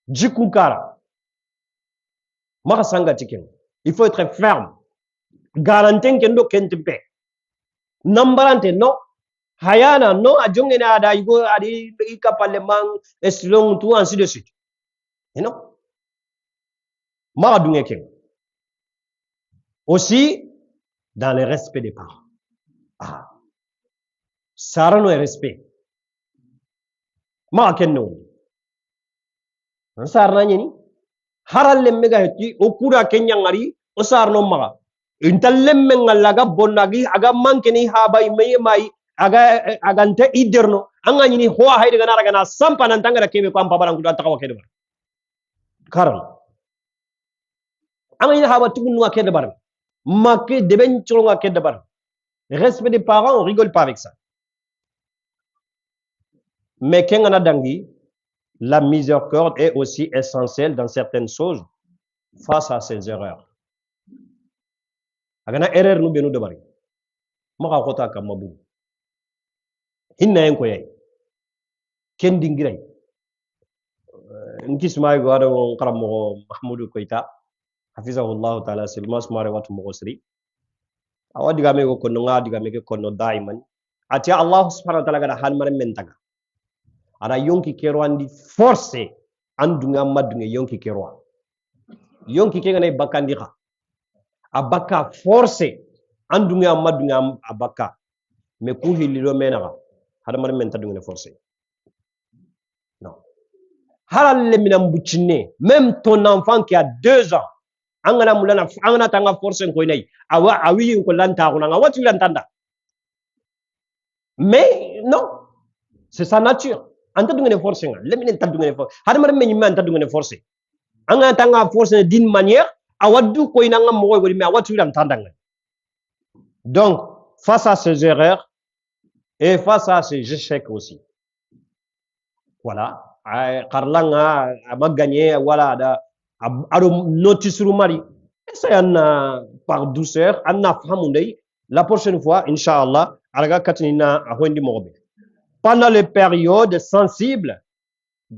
Jikunkara. Il faut être ferme. Garantin kendo kentepe. Nambarante no. Hayana no. Adjongene ada igo adi ikapaleman eslong tout ainsi de suite. You know? Maradunge ken. Aussi, dans le respect des parents. Sarano est respect. Ma kenno. Sarna nyini. Haral lemmega hetti okura kenyangari o sarno maga. Intalemme ngalaga bonagi aga mankeni haba mai aga agante iderno anga nyini ho hayde gana raga na sampa nan tangara kebe ko am pabaran ku takawa kede bar. Karal. Anga nyini haba tugunu akede bar. Make deben tchonga kede bar. Respect des parents, on rigole pas avec ça. Mais kengana dangi, la miséricorde est aussi essentielle dans certaines choses face à ces erreurs. Agana erreur nu benu de bari. Maka kota kamabu. Hinna en koyay. Ken dingiray. Nkismay go ado qaramo Mahmoudou Koita. Hafizahullah ta'ala silmas mare watu mogosri. Awa digame go kono nga digame ke kono daiman. Ati Allah subhanahu wa ta'ala gada han mare mentaga. Ada yonki kero andi forcé andunga madunga yonki kero. Yonki kenga ne bakandika. Abaka forcé andunga madunga abaka. Me kuhi lilo menaga. Hada mare mentadunga ne forcé. Non. Halal le minambuchine. Même ton enfant qui a 2 ans. Angana mulana angana tanga forcé ko inay. Awa awi ko lanta ko nga watu lantanda. Mais non. C'est sa nature. Anta dungene forcé nga lemine ta dungene forcé hada mare men man ta dungene forcé anga tanga forcé d'une manière awadu ko ina ngam mo ko mi awatu lam tandanga. Donc face à ces erreurs et face à ces échecs aussi, voilà, qarlanga amagagné voilà da ado notice rumari ça yana par douceur anna famundey la prochaine fois inshallah alaga katinina ahondi mogobe. Pendant les périodes sensibles,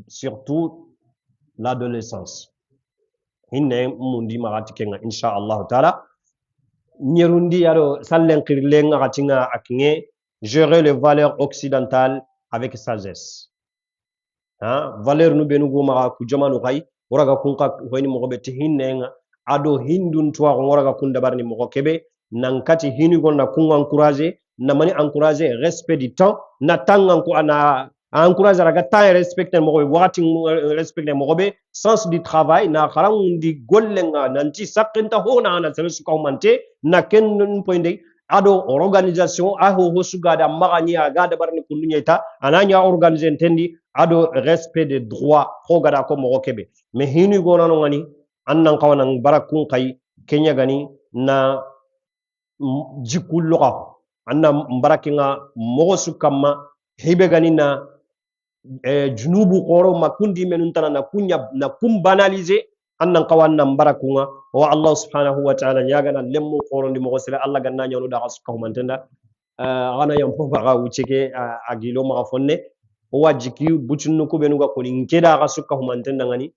surtout l'adolescence. Hinne mundi magati kenga inshallah taala. Nyerundi yaro sallen kirlenga gatinga akinge gérer les valeurs occidentales avec sagesse. Hein, valeur nu benu goma ku jamanu kay waraga kunka hoyni mo be hinne ado hindun to waraga kunda barni mo kebe nankati hini gonna kunga encourager na mani encourager respect du temps na tangan ko ana a encourage raga temps respecter mo wati respecter mo be sens du travail na kharam di gollenga nanti sakinta hona na selesu ko mante na ken poinde ado organisation aho hosuga da magani aga da barni kunnyeta ananya organiser tendi ado respect des droits ko gada ko mo kebe me hinu gona no ngani annan kawanan barakun kai kenya gani na jikullo ka anna mbarakinga mo sukamma hebe gani na junubu koro makundi menuntana na kum banaliser annan kawan nan barakunga wa Allah subhanahu wa ta'ala nyaga na lemmu koro ndi mo sele Allah ganna nyonu da asuka humantenda ana yam fo baga wucike agilo ma fonne o wajiki bucinu ko benuga ko ngeda ga suka humantenda ngani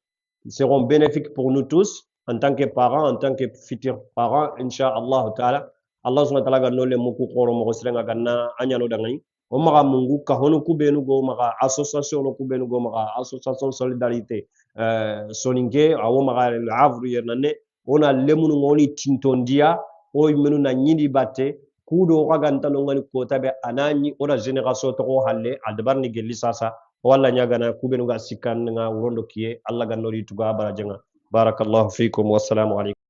seront bénéfiques pour nous tous en tant que parents en tant que futurs parents inshallah ta'ala Allah subhanahu wa ta'ala ganno lemmu ko koro mo sele ganna anyano da ngani o maga mungu ka hono kubenu go maga association no kubenu go maga association solidarité soninge awo maga avru yernane ona lemunu ngoni tintondia o menu na nyindi batte kudo kaga ntano ngani ko tabe anani ona génération to ko halle aldabarni gelli sasa walla nyagana kubenu ga sikan nga wondo kiye Allah ganno ri tuga barajenga barakallahu fikum wassalamu alaikum